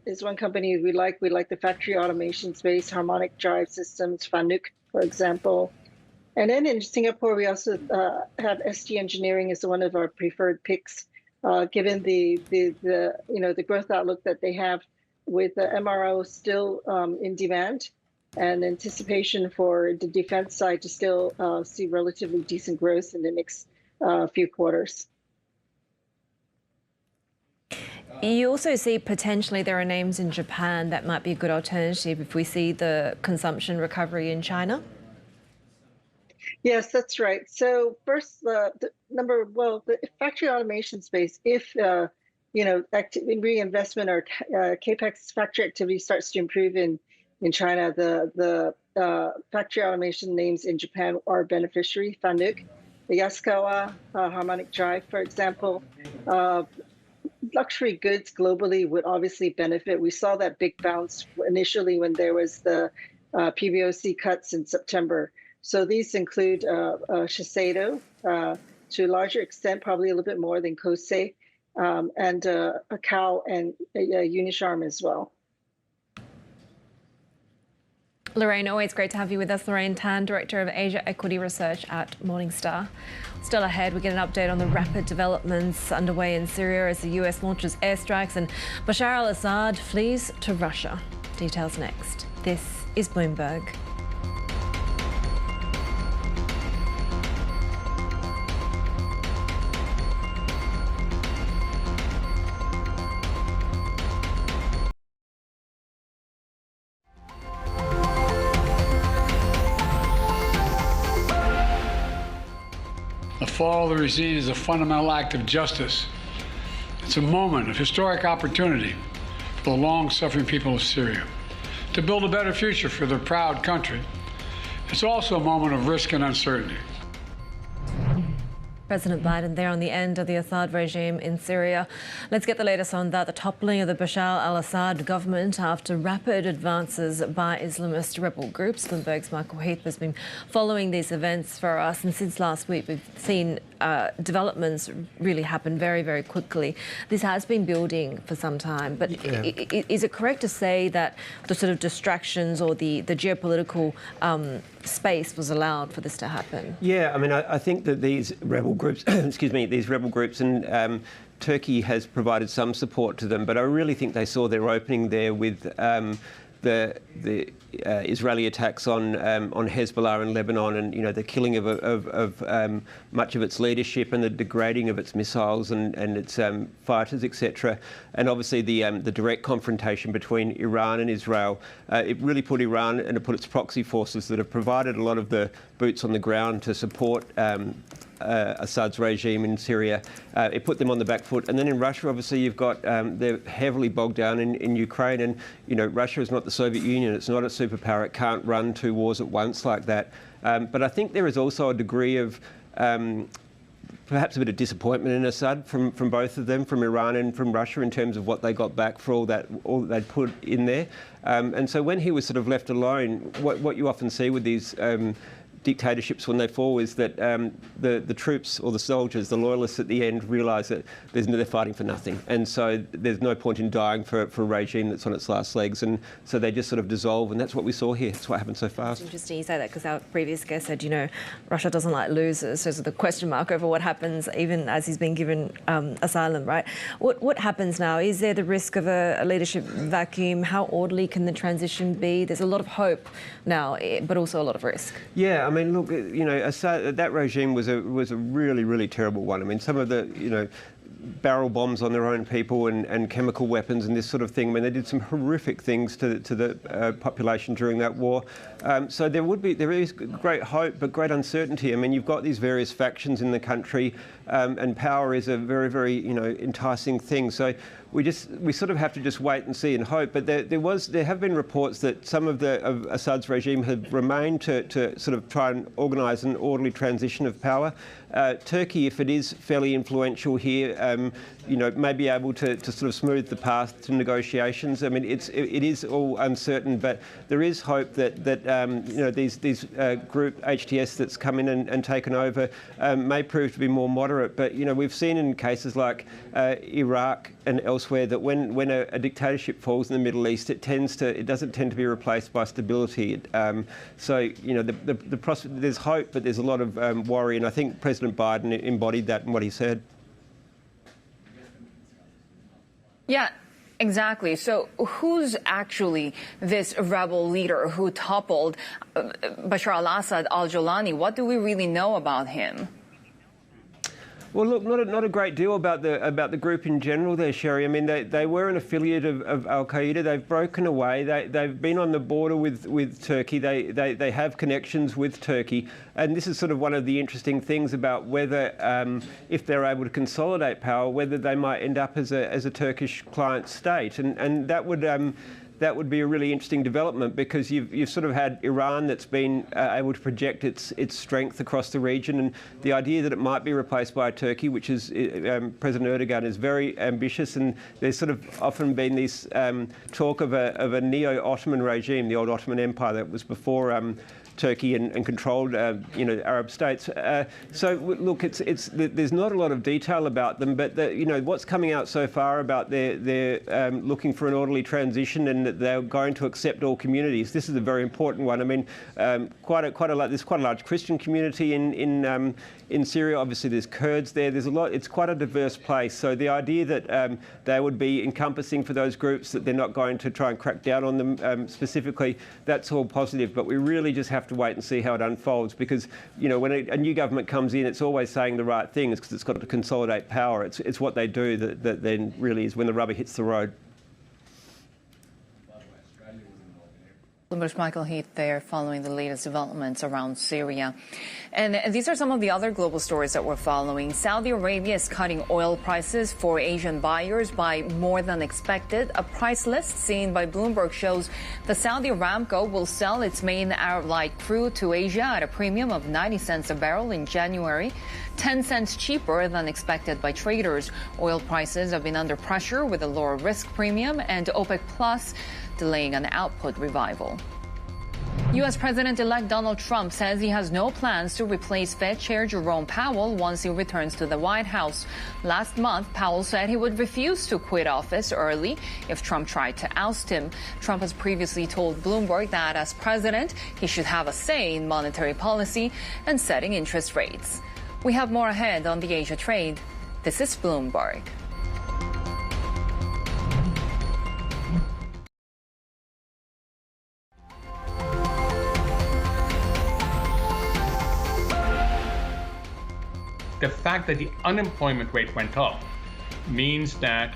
is one company we like. We like the factory automation space, harmonic drive systems, Fanuc, for example. And then in Singapore, we also have SG Engineering as one of our preferred picks, given the growth outlook that they have with the MRO still in demand and anticipation for the defense side to still see relatively decent growth in the next few quarters. You also see potentially there are names in Japan that might be a good alternative if we see the consumption recovery in China? Yes, that's right. So first, the factory automation space, if reinvestment or CAPEX factory activity starts to improve in China, the factory automation names in Japan are beneficiary. Fanuc, the Yaskawa, harmonic drive, for example. Luxury goods globally would obviously benefit. We saw that big bounce initially when there was the PBOC cuts in September. So these include Shiseido, to a larger extent, probably a little bit more than Kosei, and Accao and Unisharm as well. Lorraine, always great to have you with us. Lorraine Tan, Director of Asia Equity Research at Morningstar. Still ahead, we get an update on the rapid developments underway in Syria as the US launches airstrikes and Bashar al-Assad flees to Russia. Details next. This is Bloomberg. The fall of the regime is a fundamental act of justice. It's a moment of historic opportunity for the long-suffering people of Syria to build a better future for their proud country. It's also a moment of risk and uncertainty. President Biden there on the end of the Assad regime in Syria. Let's get the latest on that. The toppling of the Bashar al-Assad government after rapid advances by Islamist rebel groups. Bloomberg's Michael Heath has been following these events for us, and since last week we've seen developments really happen very, very quickly. This has been building for some time, but is it correct to say that the sort of distractions or the geopolitical space was allowed for this to happen? Yeah, I mean, I think that these rebel groups, these rebel groups, and Turkey has provided some support to them, but I really think they saw their opening there with the Israeli attacks on Hezbollah in Lebanon, and the killing of much of its leadership and the degrading of its missiles and its fighters, etc. And obviously the direct confrontation between Iran and Israel. It really put Iran and it put its proxy forces that have provided a lot of the boots on the ground to support Assad's regime in Syria. It put them on the back foot. And then in Russia, obviously, you've got they're heavily bogged down in Ukraine. And, Russia is not the Soviet Union. It's not a superpower. It can't run two wars at once like that. But I think there is also a degree of perhaps a bit of disappointment in Assad from both of them, from Iran and from Russia, in terms of what they got back for all that they'd put in there. And so when he was sort of left alone, what you often see with these dictatorships when they fall is that the troops or the soldiers, the loyalists at the end, realise that they're fighting for nothing, and so there's no point in dying for a regime that's on its last legs, and so they just sort of dissolve, and that's what we saw here. That's what happened so fast. It's interesting you say that, because our previous guest said, Russia doesn't like losers, so there's the question mark over what happens even as he's been given asylum, right? What happens now? Is there the risk of a leadership vacuum? How orderly can the transition be? There's a lot of hope now, but also a lot of risk. Yeah, I mean, look, Assad, that regime was a really, really terrible one. I mean, some of the, barrel bombs on their own people and chemical weapons and this sort of thing. I mean, they did some horrific things to the population during that war. So there is great hope, but great uncertainty. I mean, you've got these various factions in the country, and power is a very, very enticing thing. So we sort of have to just wait and see and hope. But there have been reports that some of Assad's regime have remained to sort of try and organise an orderly transition of power. Turkey, if it is fairly influential here, may be able to sort of smooth the path to negotiations. I mean, it is all uncertain, but there is hope that these group HTS that's come in and taken over may prove to be more moderate. But we've seen in cases like Iraq and elsewhere that when a dictatorship falls in the Middle East, it doesn't tend to be replaced by stability. So there's hope, but there's a lot of worry, and I think President Biden embodied that in what he said. Yeah, exactly. So who's actually this rebel leader who toppled Bashar al-Assad al-Jolani? What do we really know about him? Well, look, not a great deal about the group in general there, Shery. I mean, they were an affiliate of Al-Qaeda. They've broken away. They've been on the border with Turkey. They have connections with Turkey. And this is sort of one of the interesting things about whether, if they're able to consolidate power, whether they might end up as a Turkish client state. And that would be a really interesting development, because you've sort of had Iran that's been able to project its strength across the region, and the idea that it might be replaced by Turkey, which is President Erdogan, is very ambitious. And there's sort of often been this talk of a neo-Ottoman regime, the old Ottoman Empire that was before Turkey and controlled, Arab states. So look, there's not a lot of detail about them, but what's coming out so far about they're looking for an orderly transition and that they're going to accept all communities. This is a very important one. I mean, there's quite a large Christian community in Syria. Obviously, there's Kurds there. There's a lot. It's quite a diverse place. So the idea that they would be encompassing for those groups, that they're not going to try and crack down on them specifically, that's all positive. But we really just have to wait and see how it unfolds, because when a new government comes in, it's always saying the right things because it's got to consolidate power. It's what they do that then really is when the rubber hits the road. Bloomberg's Michael Heath there, following the latest developments around Syria. And these are some of the other global stories that we're following. Saudi Arabia is cutting oil prices for Asian buyers by more than expected. A price list seen by Bloomberg shows the Saudi Aramco will sell its main Arab light crude to Asia at a premium of 90 cents a barrel in January, 10 cents cheaper than expected by traders. Oil prices have been under pressure with a lower risk premium, and OPEC Plus delaying an output revival. U.S. President-elect Donald Trump says he has no plans to replace Fed Chair Jerome Powell once he returns to the White House. Last month, Powell said he would refuse to quit office early if Trump tried to oust him. Trump has previously told Bloomberg that as president, he should have a say in monetary policy and setting interest rates. We have more ahead on the Asia trade. This is Bloomberg. The fact that the unemployment rate went up means that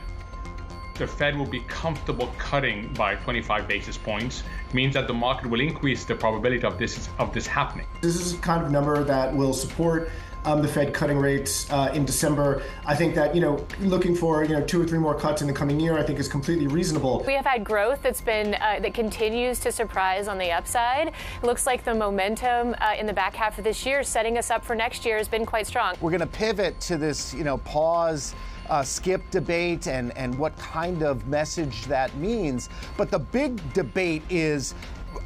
the Fed will be comfortable cutting by 25 basis points, means that the market will increase the probability of this happening. This is kind of number that will support the Fed cutting rates in December. I think that, looking for, 2 or 3 more cuts in the coming year, I think is completely reasonable. We have had growth that continues to surprise on the upside. It looks like the momentum in the back half of this year, setting us up for next year, has been quite strong. We're going to pivot to this, pause, skip debate and what kind of message that means. But the big debate is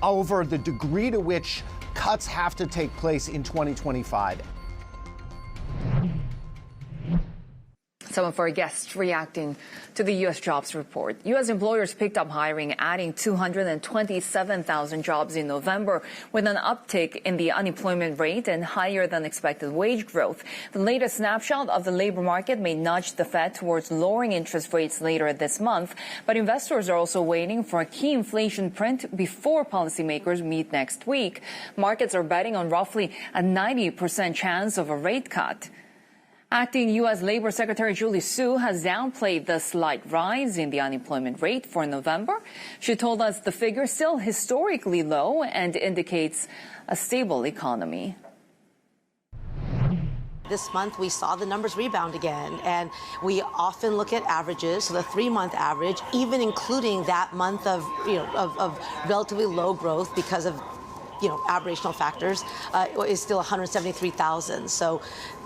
over the degree to which cuts have to take place in 2025. Some of our guests reacting to the U.S. jobs report. U.S. employers picked up hiring, adding 227,000 jobs in November, with an uptick in the unemployment rate and higher than expected wage growth. The latest snapshot of the labor market may nudge the Fed towards lowering interest rates later this month, but investors are also waiting for a key inflation print before policymakers meet next week. Markets are betting on roughly a 90% chance of a rate cut. Acting U.S. Labor Secretary Julie Su has downplayed the slight rise in the unemployment rate for November. She told us the figure is still historically low and indicates a stable economy. This month, we saw the numbers rebound again, and we often look at averages, so the 3-month average, even including that month of, of relatively low growth because of, aberrational factors, is still 173,000. So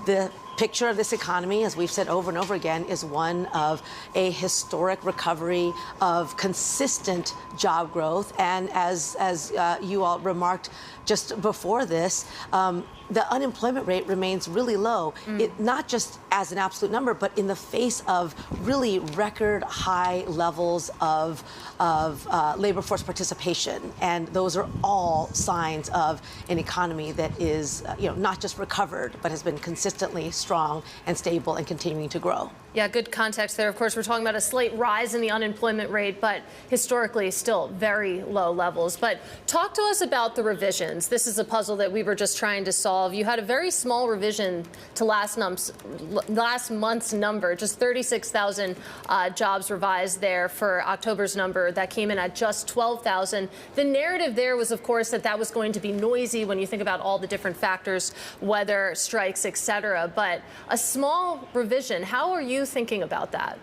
the picture of this economy, as we've said over and over again, is one of a historic recovery of consistent job growth. And as you all remarked just before this, the unemployment rate remains really low, not just as an absolute number, but in the face of really record high levels of labor force participation. And those are all signs of an economy that is, not just recovered, but has been consistently strong and stable and continuing to grow. Yeah, good context there. Of course, we're talking about a slight rise in the unemployment rate, but historically still very low levels. But talk to us about the revisions. This is a puzzle that we were just trying to solve. You had a very small revision to last month's number, just 36,000 jobs revised there for October's number. That came in at just 12,000. The narrative there was, of course, that was going to be noisy when you think about all the different factors, weather, strikes, et cetera. But a small revision, how are you thinking about that?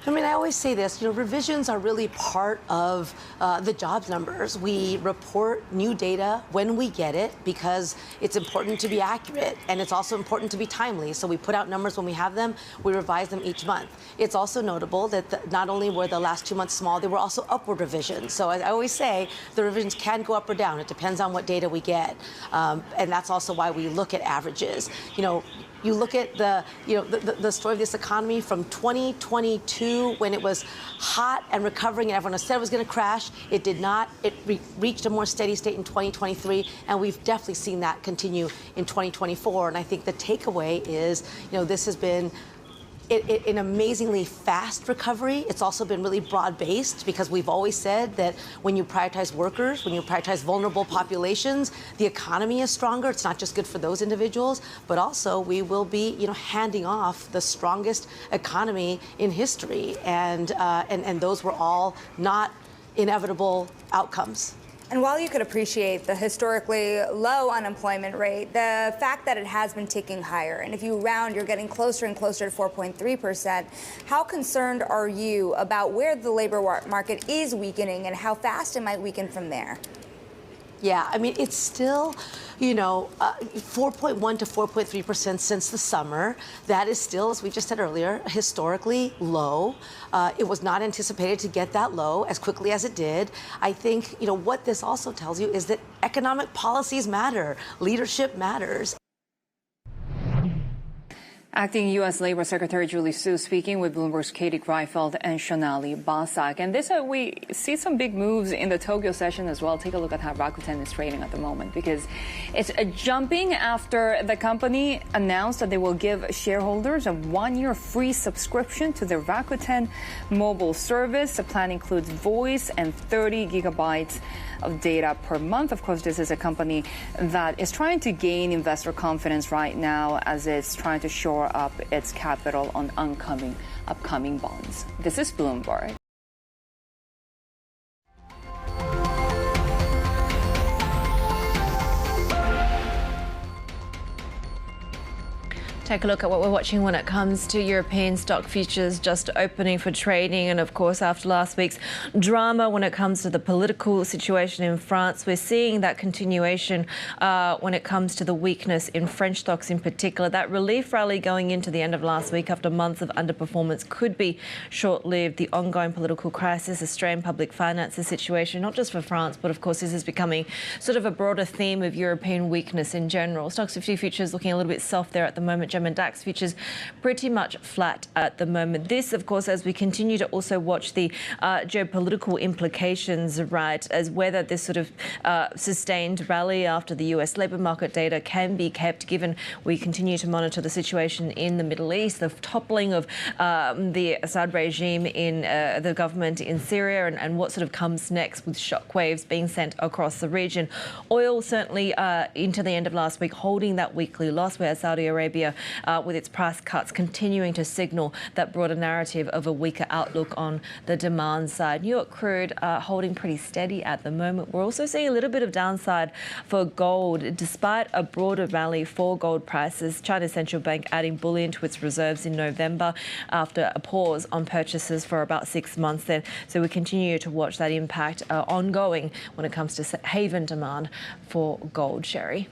I mean, I always say this, revisions are really part of the jobs numbers. We report new data when we get it because it's important to be accurate, and it's also important to be timely. So we put out numbers when we have them, we revise them each month. It's also notable that not only were the last 2 months small, they were also upward revisions. So I always say the revisions can go up or down. It depends on what data we get. And that's also why we look at averages. You look at the story of this economy from 2022, when it was hot and recovering and everyone said it was going to crash. It did not. It reached a more steady state in 2023, and we've definitely seen that continue in 2024. And I think the takeaway is, this has been an amazingly fast recovery. It's also been really broad-based because we've always said that when you prioritize workers, when you prioritize vulnerable populations, the economy is stronger. It's not just good for those individuals, but also we will be, handing off the strongest economy in history. And those were all not inevitable outcomes. And while you could appreciate the historically low unemployment rate, the fact that it has been ticking higher, and if you round, you're getting closer and closer to 4.3%, how concerned are you about where the labor market is weakening and how fast it might weaken from there? Yeah, I mean, it's still, 4.1 to 4.3% since the summer. That is still, as we just said earlier, historically low. It was not anticipated to get that low as quickly as it did. I think, what this also tells you is that economic policies matter. Leadership matters. Acting U.S. Labor Secretary Julie Su speaking with Bloomberg's Katie Greifeld and Shonali Basak. And this, we see some big moves in the Tokyo session as well. Take a look at how Rakuten is trading at the moment, because it's jumping after the company announced that they will give shareholders a 1-year free subscription to their Rakuten mobile service. The plan includes voice and 30 gigabytes of data per month. Of course, this is a company that is trying to gain investor confidence right now as it's trying to shore up its capital on upcoming bonds. This is Bloomberg. Take a look at what we're watching when it comes to European stock futures just opening for trading. And of course, after last week's drama when it comes to the political situation in France, we're seeing that continuation when it comes to the weakness in French stocks in particular. That relief rally going into the end of last week after months of underperformance could be short-lived. The ongoing political crisis, the strained public finances situation, not just for France, but of course this is becoming sort of a broader theme of European weakness in general. Stocks 50 futures looking a little bit soft there at the moment. German DAX futures pretty much flat at the moment. This, of course, as we continue to also watch the geopolitical implications, right, as whether this sort of sustained rally after the US labour market data can be kept, given we continue to monitor the situation in the Middle East, the toppling of the Assad regime in the government in Syria, and what sort of comes next with shockwaves being sent across the region. Oil certainly into the end of last week holding that weekly loss, where Saudi Arabia with its price cuts continuing to signal that broader narrative of a weaker outlook on the demand side. New York crude holding pretty steady at the moment. We're also seeing a little bit of downside for gold. Despite a broader rally for gold prices, China's central bank adding bullion to its reserves in November after a pause on purchases for about 6 months then. So we continue to watch that impact ongoing when it comes to haven demand for gold. Shery.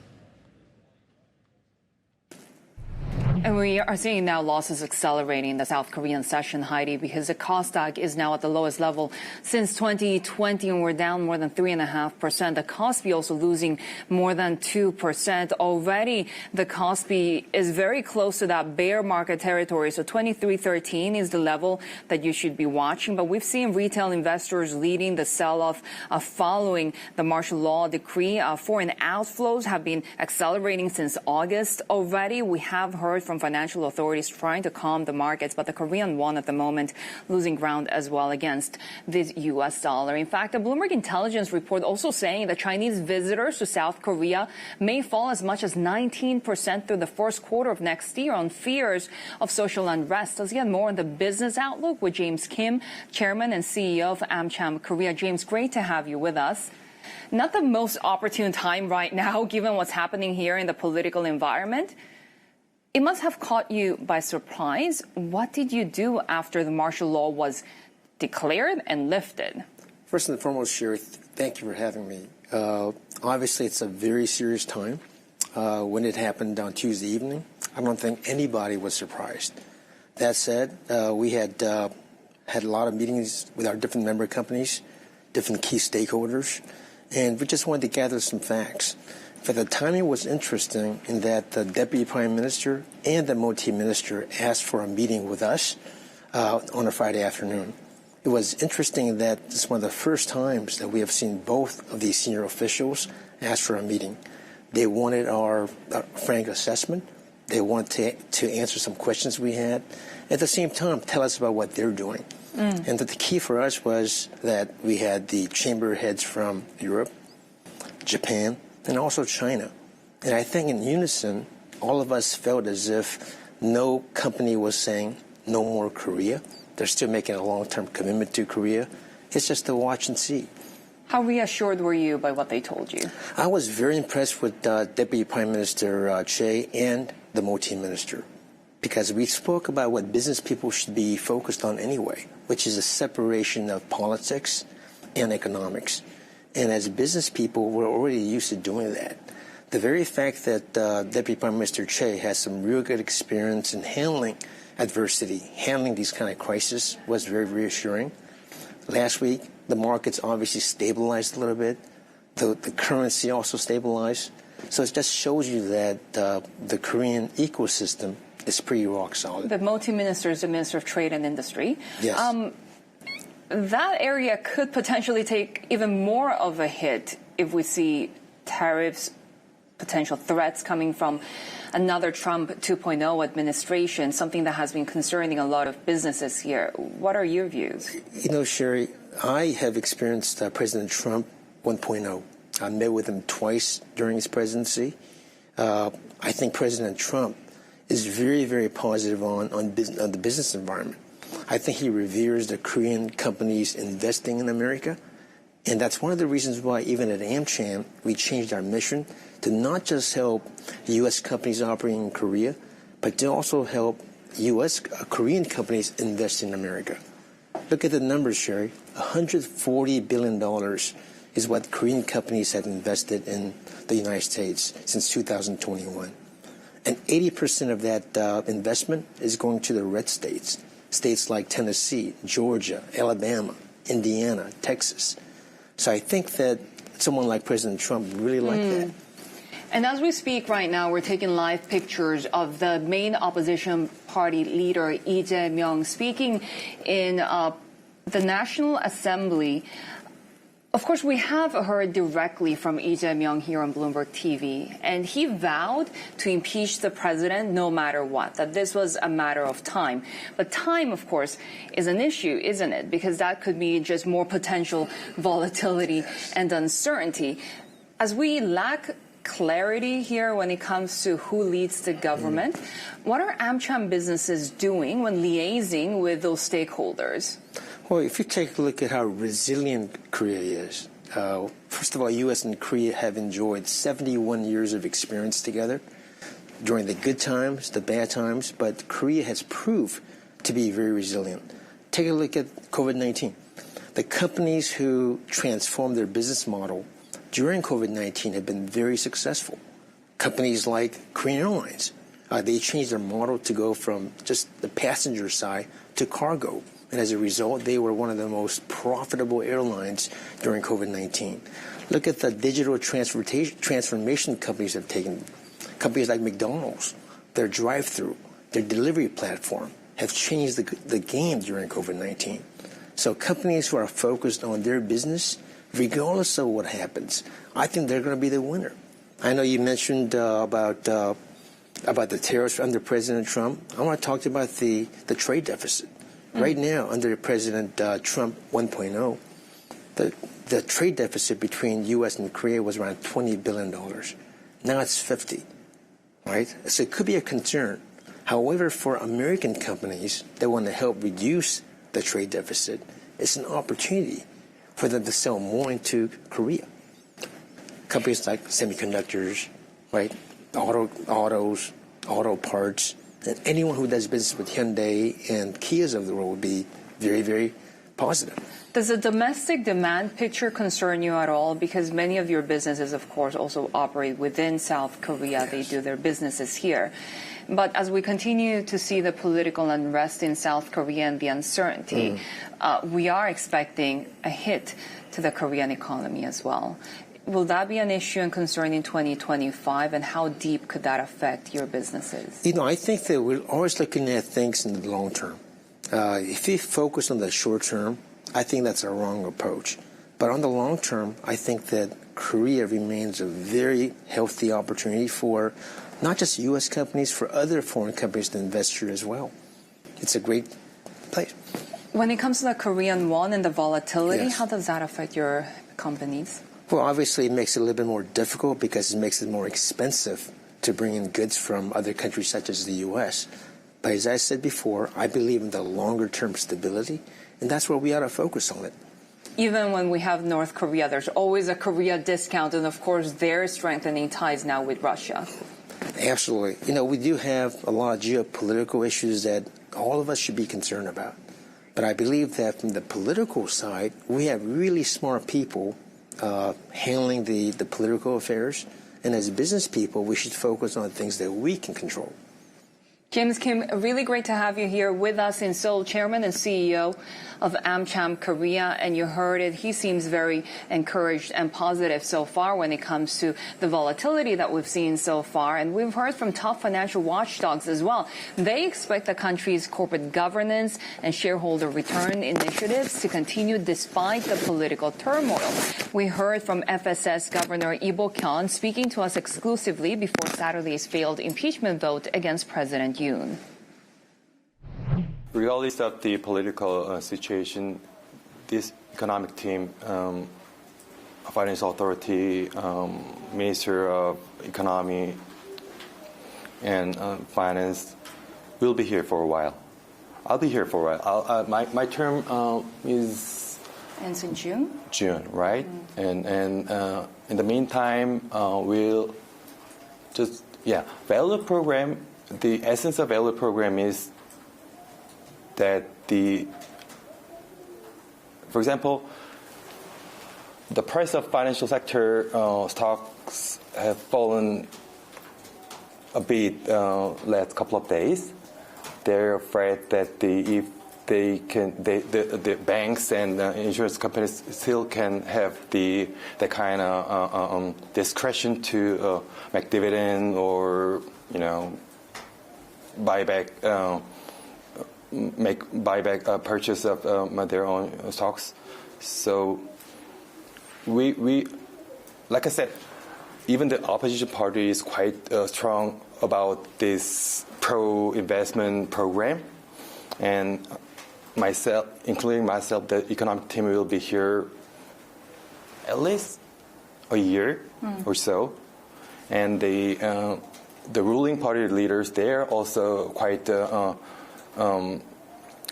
And we are seeing now losses accelerating in the South Korean session, Haidi, because the Kosdaq is now at the lowest level since 2020, and we're down more than 3.5%. The Kospi also losing more than 2%. Already, the Kospi is very close to that bear market territory. So 23.13 is the level that you should be watching. But we've seen retail investors leading the sell-off following the martial law decree. Foreign outflows have been accelerating since August. Already, we have heard from financial authorities trying to calm the markets, but the Korean won at the moment losing ground as well against the U.S. dollar. In fact, a Bloomberg intelligence report also saying that Chinese visitors to South Korea may fall as much as 19% through the first quarter of next year on fears of social unrest. Let's get more on the business outlook with James Kim, Chairman and CEO of AmCham Korea. James, great to have you with us. Not the most opportune time right now, given what's happening here in the political environment. It must have caught you by surprise. What did you do after the martial law was declared and lifted? First and foremost, Shery, thank you for having me. Obviously, it's a very serious time. When it happened on Tuesday evening, I don't think anybody was surprised. That said, we had a lot of meetings with our different member companies, different key stakeholders, and we just wanted to gather some facts. But the timing was interesting in that the Deputy Prime Minister and the MOTI Minister asked for a meeting with us on a Friday afternoon. It was interesting that it's one of the first times that we have seen both of these senior officials ask for a meeting. They wanted our frank assessment. They wanted to answer some questions we had. At the same time, tell us about what they're doing. And the key for us was that we had the chamber heads from Europe, Japan, and also China. And I think in unison, all of us felt as if no company was saying no more Korea. They're still making a long-term commitment to Korea. It's just to watch and see. How reassured were you by what they told you? I was very impressed with Deputy Prime Minister Che and the MOTI Minister, because we spoke about what business people should be focused on anyway, which is a separation of politics and economics. And as business people, we're already used to doing that. The very fact that Deputy Prime Minister Che has some real good experience in handling adversity, handling these kind of crises, was very reassuring. Last week, the markets obviously stabilized a little bit. The currency also stabilized. So it just shows you that the Korean ecosystem is pretty rock solid. The MOTI Minister is the Minister of Trade and Industry. Yes. That area could potentially take even more of a hit if we see tariffs, potential threats coming from another Trump 2.0 administration, something that has been concerning a lot of businesses here. What are your views? You know, Shery, I have experienced President Trump 1.0. I met with him twice during his presidency. I think President Trump is very, very positive on the business environment. I think he reveres the Korean companies investing in America. And that's one of the reasons why even at AmCham, we changed our mission to not just help U.S. companies operating in Korea, but to also help Korean companies invest in America. Look at the numbers, Shery. $140 billion is what Korean companies have invested in the United States since 2021. And 80% of that investment is going to the red states. States like Tennessee, Georgia, Alabama, Indiana, Texas. So I think that someone like President Trump really liked that. And as we speak right now, we're taking live pictures of the main opposition party leader, Lee Jae-myung, speaking in the National Assembly. Of course, we have heard directly from Lee Jae-myung here on Bloomberg TV, and he vowed to impeach the president no matter what, that this was a matter of time. But time, of course, is an issue, isn't it? Because that could mean just more potential volatility and uncertainty. As we lack clarity here when it comes to who leads the government. What are AmCham businesses doing when liaising with those stakeholders? Well, if you take a look at how resilient Korea is, first of all, U.S. and Korea have enjoyed 71 years of experience together during the good times, the bad times, but Korea has proved to be very resilient. Take a look at COVID-19. The companies who transformed their business model during COVID-19 have been very successful. Companies like Korean Airlines, they changed their model to go from just the passenger side to cargo. And as a result, they were one of the most profitable airlines during COVID-19. Look at the digital transformation companies have taken. Companies like McDonald's, their drive-through, their delivery platform have changed the game during COVID-19. So companies who are focused on their business, regardless of what happens, I think they're going to be the winner. I know you mentioned about the tariffs under President Trump. I want to talk about the trade deficit. Right now, under President Trump 1.0, the trade deficit between U.S. and Korea was around $20 billion. Now it's 50, right? So it could be a concern. However, for American companies that want to help reduce the trade deficit, it's an opportunity for them to sell more into Korea. Companies like semiconductors, right? Autos, auto parts, and anyone who does business with Hyundai and Kias of the world would be very, very positive. Does the domestic demand picture concern you at all? Because many of your businesses, of course, also operate within South Korea. Yes. They do their businesses here. But as we continue to see the political unrest in South Korea and the uncertainty, we are expecting a hit to the Korean economy as well. Will that be an issue and concern in 2025, and how deep could that affect your businesses? I think that we're always looking at things in the long term. If you focus on the short term, I think that's a wrong approach. But on the long term, I think that Korea remains a very healthy opportunity for not just U.S. companies, for other foreign companies to invest here as well. It's a great place. When it comes to the Korean won and the volatility, Yes. How does that affect your companies? Well, obviously it makes it a little bit more difficult because it makes it more expensive to bring in goods from other countries such as the U.S. But as I said before, I believe in the longer-term stability, and that's where we ought to focus on it. Even when we have North Korea, there's always a Korea discount, and of course they're strengthening ties now with Russia. Absolutely. We do have a lot of geopolitical issues that all of us should be concerned about. But I believe that from the political side, we have really smart people handling the political affairs. And as business people, we should focus on things that we can control. Kim, really great to have you here with us in Seoul, Chairman and CEO of AmCham Korea. And you heard it. He seems very encouraged and positive so far when it comes to the volatility that we've seen so far. And we've heard from top financial watchdogs as well. They expect the country's corporate governance and shareholder return initiatives to continue despite the political turmoil. We heard from FSS Governor Qian speaking to us exclusively before Saturday's failed impeachment vote against President Yoon. Regardless of the political situation, this economic team, Financial Authority, Minister of Economy and Finance, will be here for a while. I'll be here for a while. My term ends in June. June, right? And in the meantime, we'll just value program. The essence of value program is that for example, the price of financial sector stocks have fallen a bit last couple of days. They're afraid that the banks and insurance companies still can have the kind of discretion to make dividend or make buyback purchase of their own stocks. So we like I said, even the opposition party is quite strong about this pro-investment program, and myself, including myself, the economic team will be here at least a year or so. and the ruling party leaders, they're also quite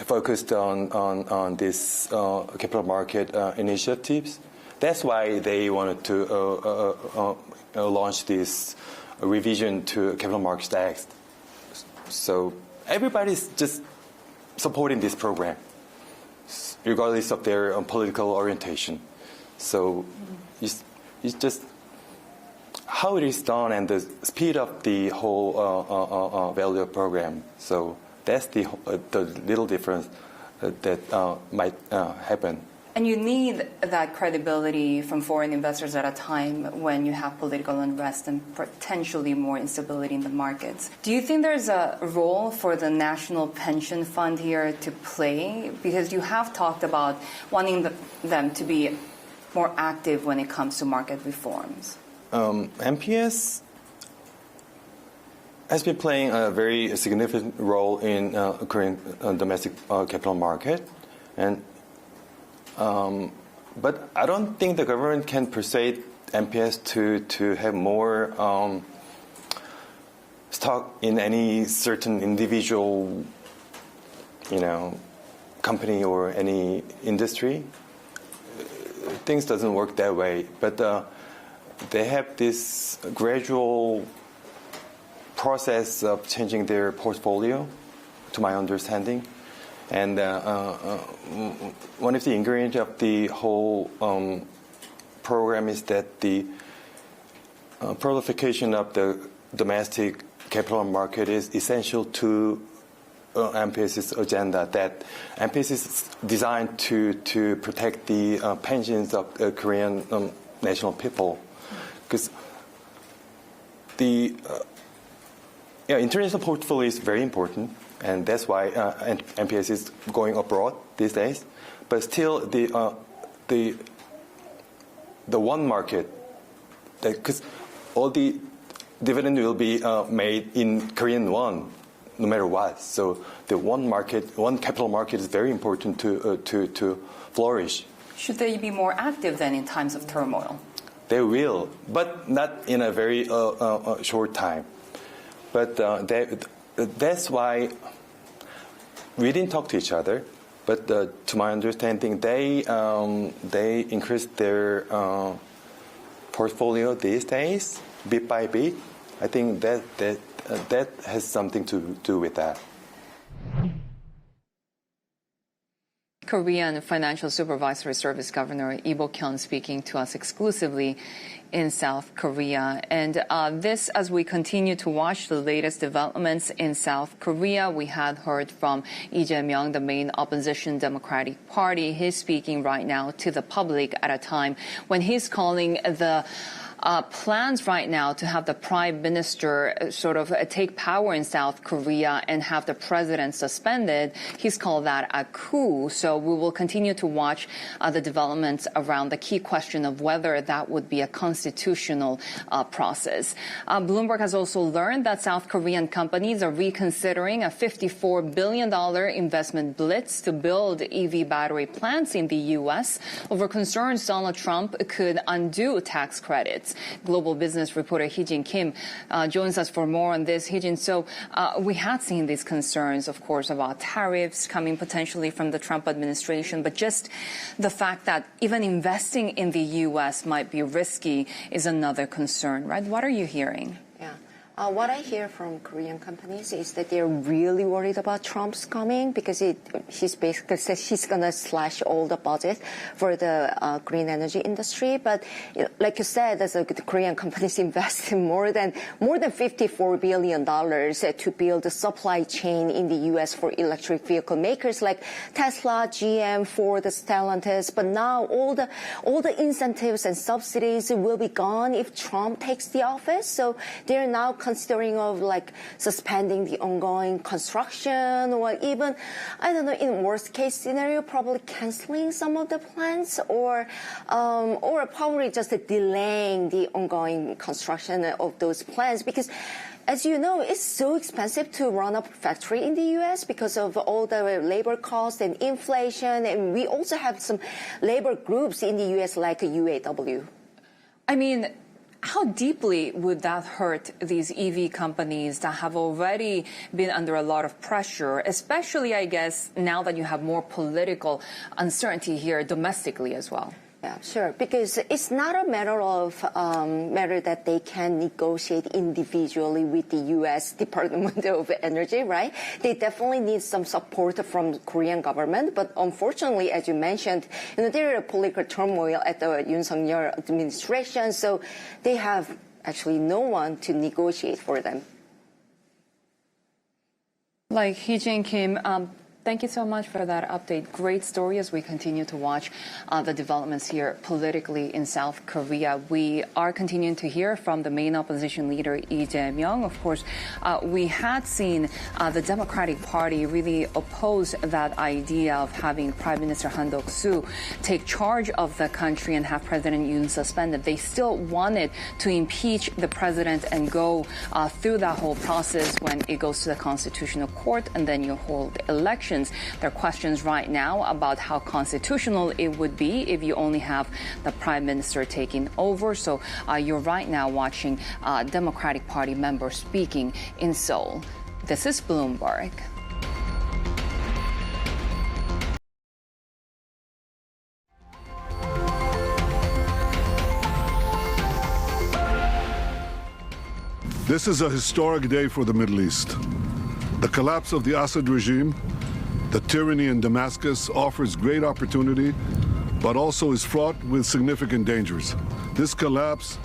focused on this capital market initiatives. That's why they wanted to launch this revision to Capital Markets Act. So everybody's just supporting this program, regardless of their political orientation. So it's just how it is done and the speed of the whole value program. So that's the little difference that might happen. And you need that credibility from foreign investors at a time when you have political unrest and potentially more instability in the markets. Do you think there's a role for the National Pension Fund here to play? Because you have talked about wanting them to be more active when it comes to market reforms. MPS has been playing a very significant role in Korean domestic capital market, and but I don't think the government can persuade MPS to have more stock in any certain individual, company or any industry. Things doesn't work that way, but they have this gradual process of changing their portfolio, to my understanding. And one of the ingredients of the whole program is that the proliferation of the domestic capital market is essential to MPS's agenda. That MPS is designed to protect the pensions of the Korean national people, because the international portfolio is very important. And that's why MPS is going abroad these days. But still, the one market, because all the dividend will be made in Korean won, no matter what. So the one capital market is very important to flourish. Should they be more active then in times of turmoil? They will, but not in a very short time. But that's why we didn't talk to each other, but to my understanding, they increased their portfolio these days, bit by bit. I think that has something to do with that. Korean Financial Supervisory Service Governor Qian speaking to us exclusively in South Korea. And this, as we continue to watch the latest developments in South Korea, we had heard from Lee Jae-myung, the main opposition Democratic Party. He's speaking right now to the public at a time when he's calling the plans right now to have the prime minister sort of take power in South Korea and have the president suspended. He's called that a coup. So we will continue to watch the developments around the key question of whether that would be a constitutional process. Bloomberg has also learned that South Korean companies are reconsidering a $54 billion investment blitz to build EV battery plants in the U.S. over concerns Donald Trump could undo tax credits. Global business reporter Hee-jin Kim joins us for more on this. Hee-jin, so we had seen these concerns, of course, about tariffs coming potentially from the Trump administration, but just the fact that even investing in the U.S. might be risky is another concern, right? What are you hearing? What I hear from Korean companies is that they're really worried about Trump's coming because he's basically said he's going to slash all the budget for the green energy industry. But like you said, the Korean companies invested more than $54 billion to build a supply chain in the U.S. for electric vehicle makers like Tesla, GM, Ford, Stellantis. But now all the incentives and subsidies will be gone if Trump takes the office. So they're now considering of like suspending the ongoing construction or even, I don't know, in worst case scenario, probably canceling some of the plans or probably just delaying the ongoing construction of those plans because as you know, it's so expensive to run a factory in the U.S. because of all the labor costs and inflation. And we also have some labor groups in the U.S. like UAW. I mean, How deeply would that hurt these EV companies that have already been under a lot of pressure, especially, I guess, now that you have more political uncertainty here domestically as well? Yeah, sure. Because it's not a matter of matter that they can negotiate individually with the U.S. Department of Energy, right? They definitely need some support from Korean government. But unfortunately, as you mentioned, there is a political turmoil at the Yoon Suk-yeol administration, so they have actually no one to negotiate for them. Like Hee-Jin Kim, thank you so much for that update. Great story as we continue to watch the developments here politically in South Korea. We are continuing to hear from the main opposition leader, Lee Jae-myung. Of course, we had seen the Democratic Party really oppose that idea of having Prime Minister Han Duck-soo take charge of the country and have President Yoon suspended. They still wanted to impeach the president and go through that whole process when it goes to the Constitutional Court and then you hold elections. There are questions right now about how constitutional it would be if you only have the prime minister taking over. So you're right now watching Democratic Party members speaking in Seoul. This is Bloomberg. This is a historic day for the Middle East. The collapse of the Assad regime, the tyranny in Damascus, offers great opportunity, but also is fraught with significant dangers. This collapse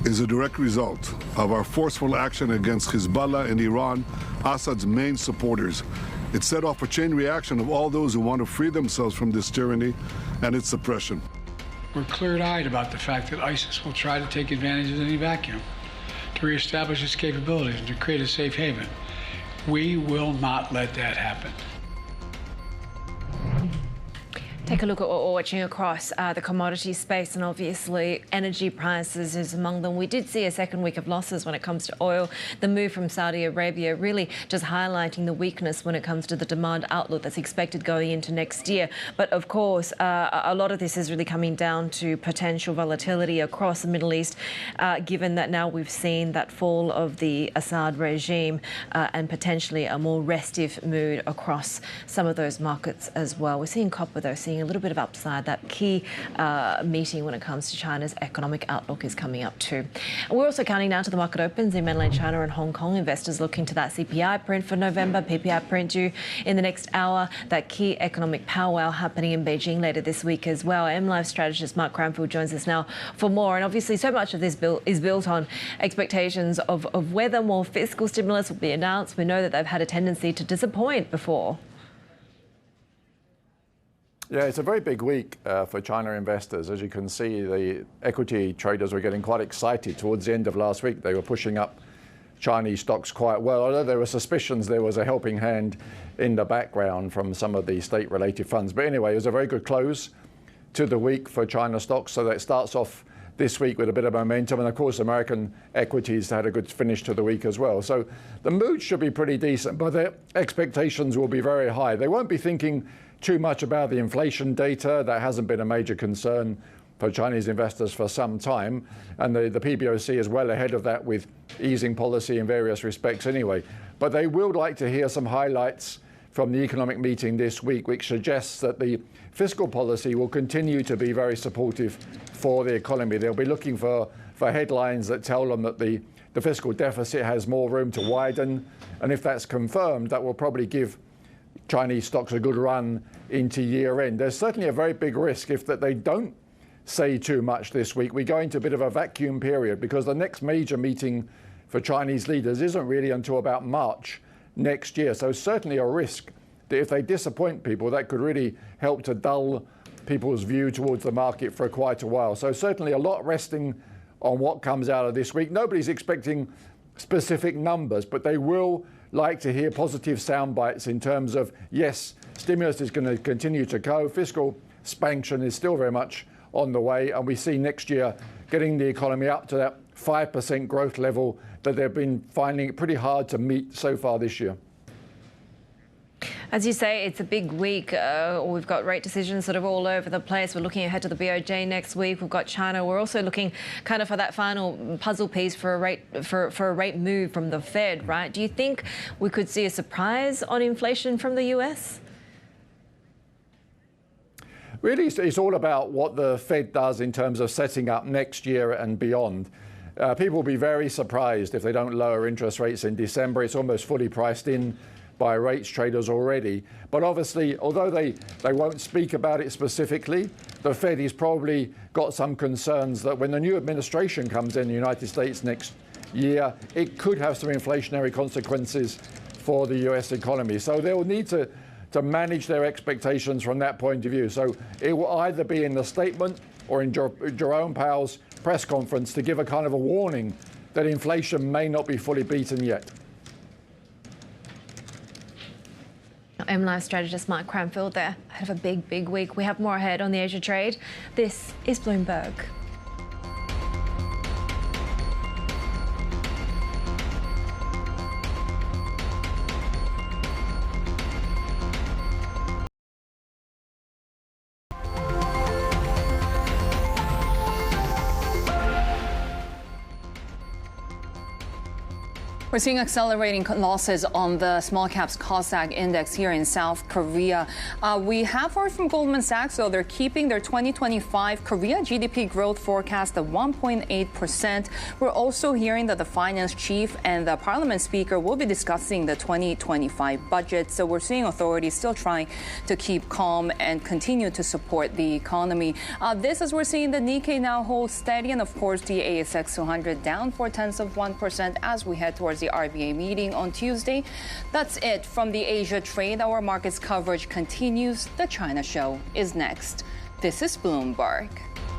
is a direct result of our forceful action against Hezbollah and Iran, Assad's main supporters. It set off a chain reaction of all those who want to free themselves from this tyranny and its oppression. We're clear-eyed about the fact that ISIS will try to take advantage of any vacuum to reestablish its capabilities and to create a safe haven. We will not let that happen. Take a look at what we're watching across the commodity space, and obviously energy prices is among them. We did see a second week of losses when it comes to oil. The move from Saudi Arabia really just highlighting the weakness when it comes to the demand outlook that's expected going into next year. But of course, a lot of this is really coming down to potential volatility across the Middle East, given that now we've seen that fall of the Assad regime and potentially a more restive mood across some of those markets as well. We're seeing copper, though, seeing a little bit of upside. That key meeting when it comes to China's economic outlook is coming up too. And we're also counting down to the market opens in mainland China and Hong Kong. Investors looking to that CPI print for November, PPI print due in the next hour. That key economic powwow happening in Beijing later this week as well. MLive strategist Mark Cranfield joins us now for more. And obviously so much of this bill is built on expectations of whether more fiscal stimulus will be announced. We know that they've had a tendency to disappoint before. Yeah, it's a very big week for China investors. As you can see, the equity traders were getting quite excited towards the end of last week. They were pushing up Chinese stocks quite well, although there were suspicions there was a helping hand in the background from some of the state-related funds. But anyway, it was a very good close to the week for China stocks, so that starts off this week with a bit of momentum. And of course, American equities had a good finish to the week as well. So the mood should be pretty decent, but their expectations will be very high. They won't be thinking too much about the inflation data. That hasn't been a major concern for Chinese investors for some time. And the PBOC is well ahead of that with easing policy in various respects anyway. But they will like to hear some highlights from the economic meeting this week, which suggests that the fiscal policy will continue to be very supportive for the economy. They'll be looking for headlines that tell them that the fiscal deficit has more room to widen. And if that's confirmed, that will probably give Chinese stocks a good run into year end. There's certainly a very big risk if that they don't say too much this week. We go into a bit of a vacuum period because the next major meeting for Chinese leaders isn't really until about March next year. So certainly a risk that if they disappoint people, that could really help to dull people's view towards the market for quite a while. So certainly a lot resting on what comes out of this week. Nobody's expecting specific numbers, but they will like to hear positive sound bites in terms of, yes, stimulus is going to continue to go, fiscal expansion is still very much on the way, and we see next year getting the economy up to that 5% growth level that they've been finding it pretty hard to meet so far this year. As you say, it's a big week. We've got rate decisions sort of all over the place. We're looking ahead to the BOJ next week. We've got China. We're also looking kind of for that final puzzle piece for a rate move from the Fed, right? Do you think we could see a surprise on inflation from the US? Really, it's all about what the Fed does in terms of setting up next year and beyond. People will be very surprised if they don't lower interest rates in December. It's almost fully priced in by rates traders already. But obviously, although they won't speak about it specifically, the Fed has probably got some concerns that when the new administration comes in the United States next year, it could have some inflationary consequences for the US economy. So they'll need to manage their expectations from that point of view. So it will either be in the statement or in Jerome Powell's press conference to give a kind of a warning that inflation may not be fully beaten yet. MLive strategist Mark Cranfield there. Ahead of a big week. We have more ahead on the Asia trade. This is Bloomberg. We're seeing accelerating losses on the small caps Kosdaq index here in South Korea. We have heard from Goldman Sachs, though they're keeping their 2025 Korea GDP growth forecast at 1.8%. We're also hearing that the finance chief and the parliament speaker will be discussing the 2025 budget. So we're seeing authorities still trying to keep calm and continue to support the economy. This, as we're seeing the Nikkei now hold steady, and of course the ASX 200 down 0.4% as we head towards the RBA meeting on Tuesday. That's it from the Asia trade. Our markets coverage continues. The China show is next. This is Bloomberg.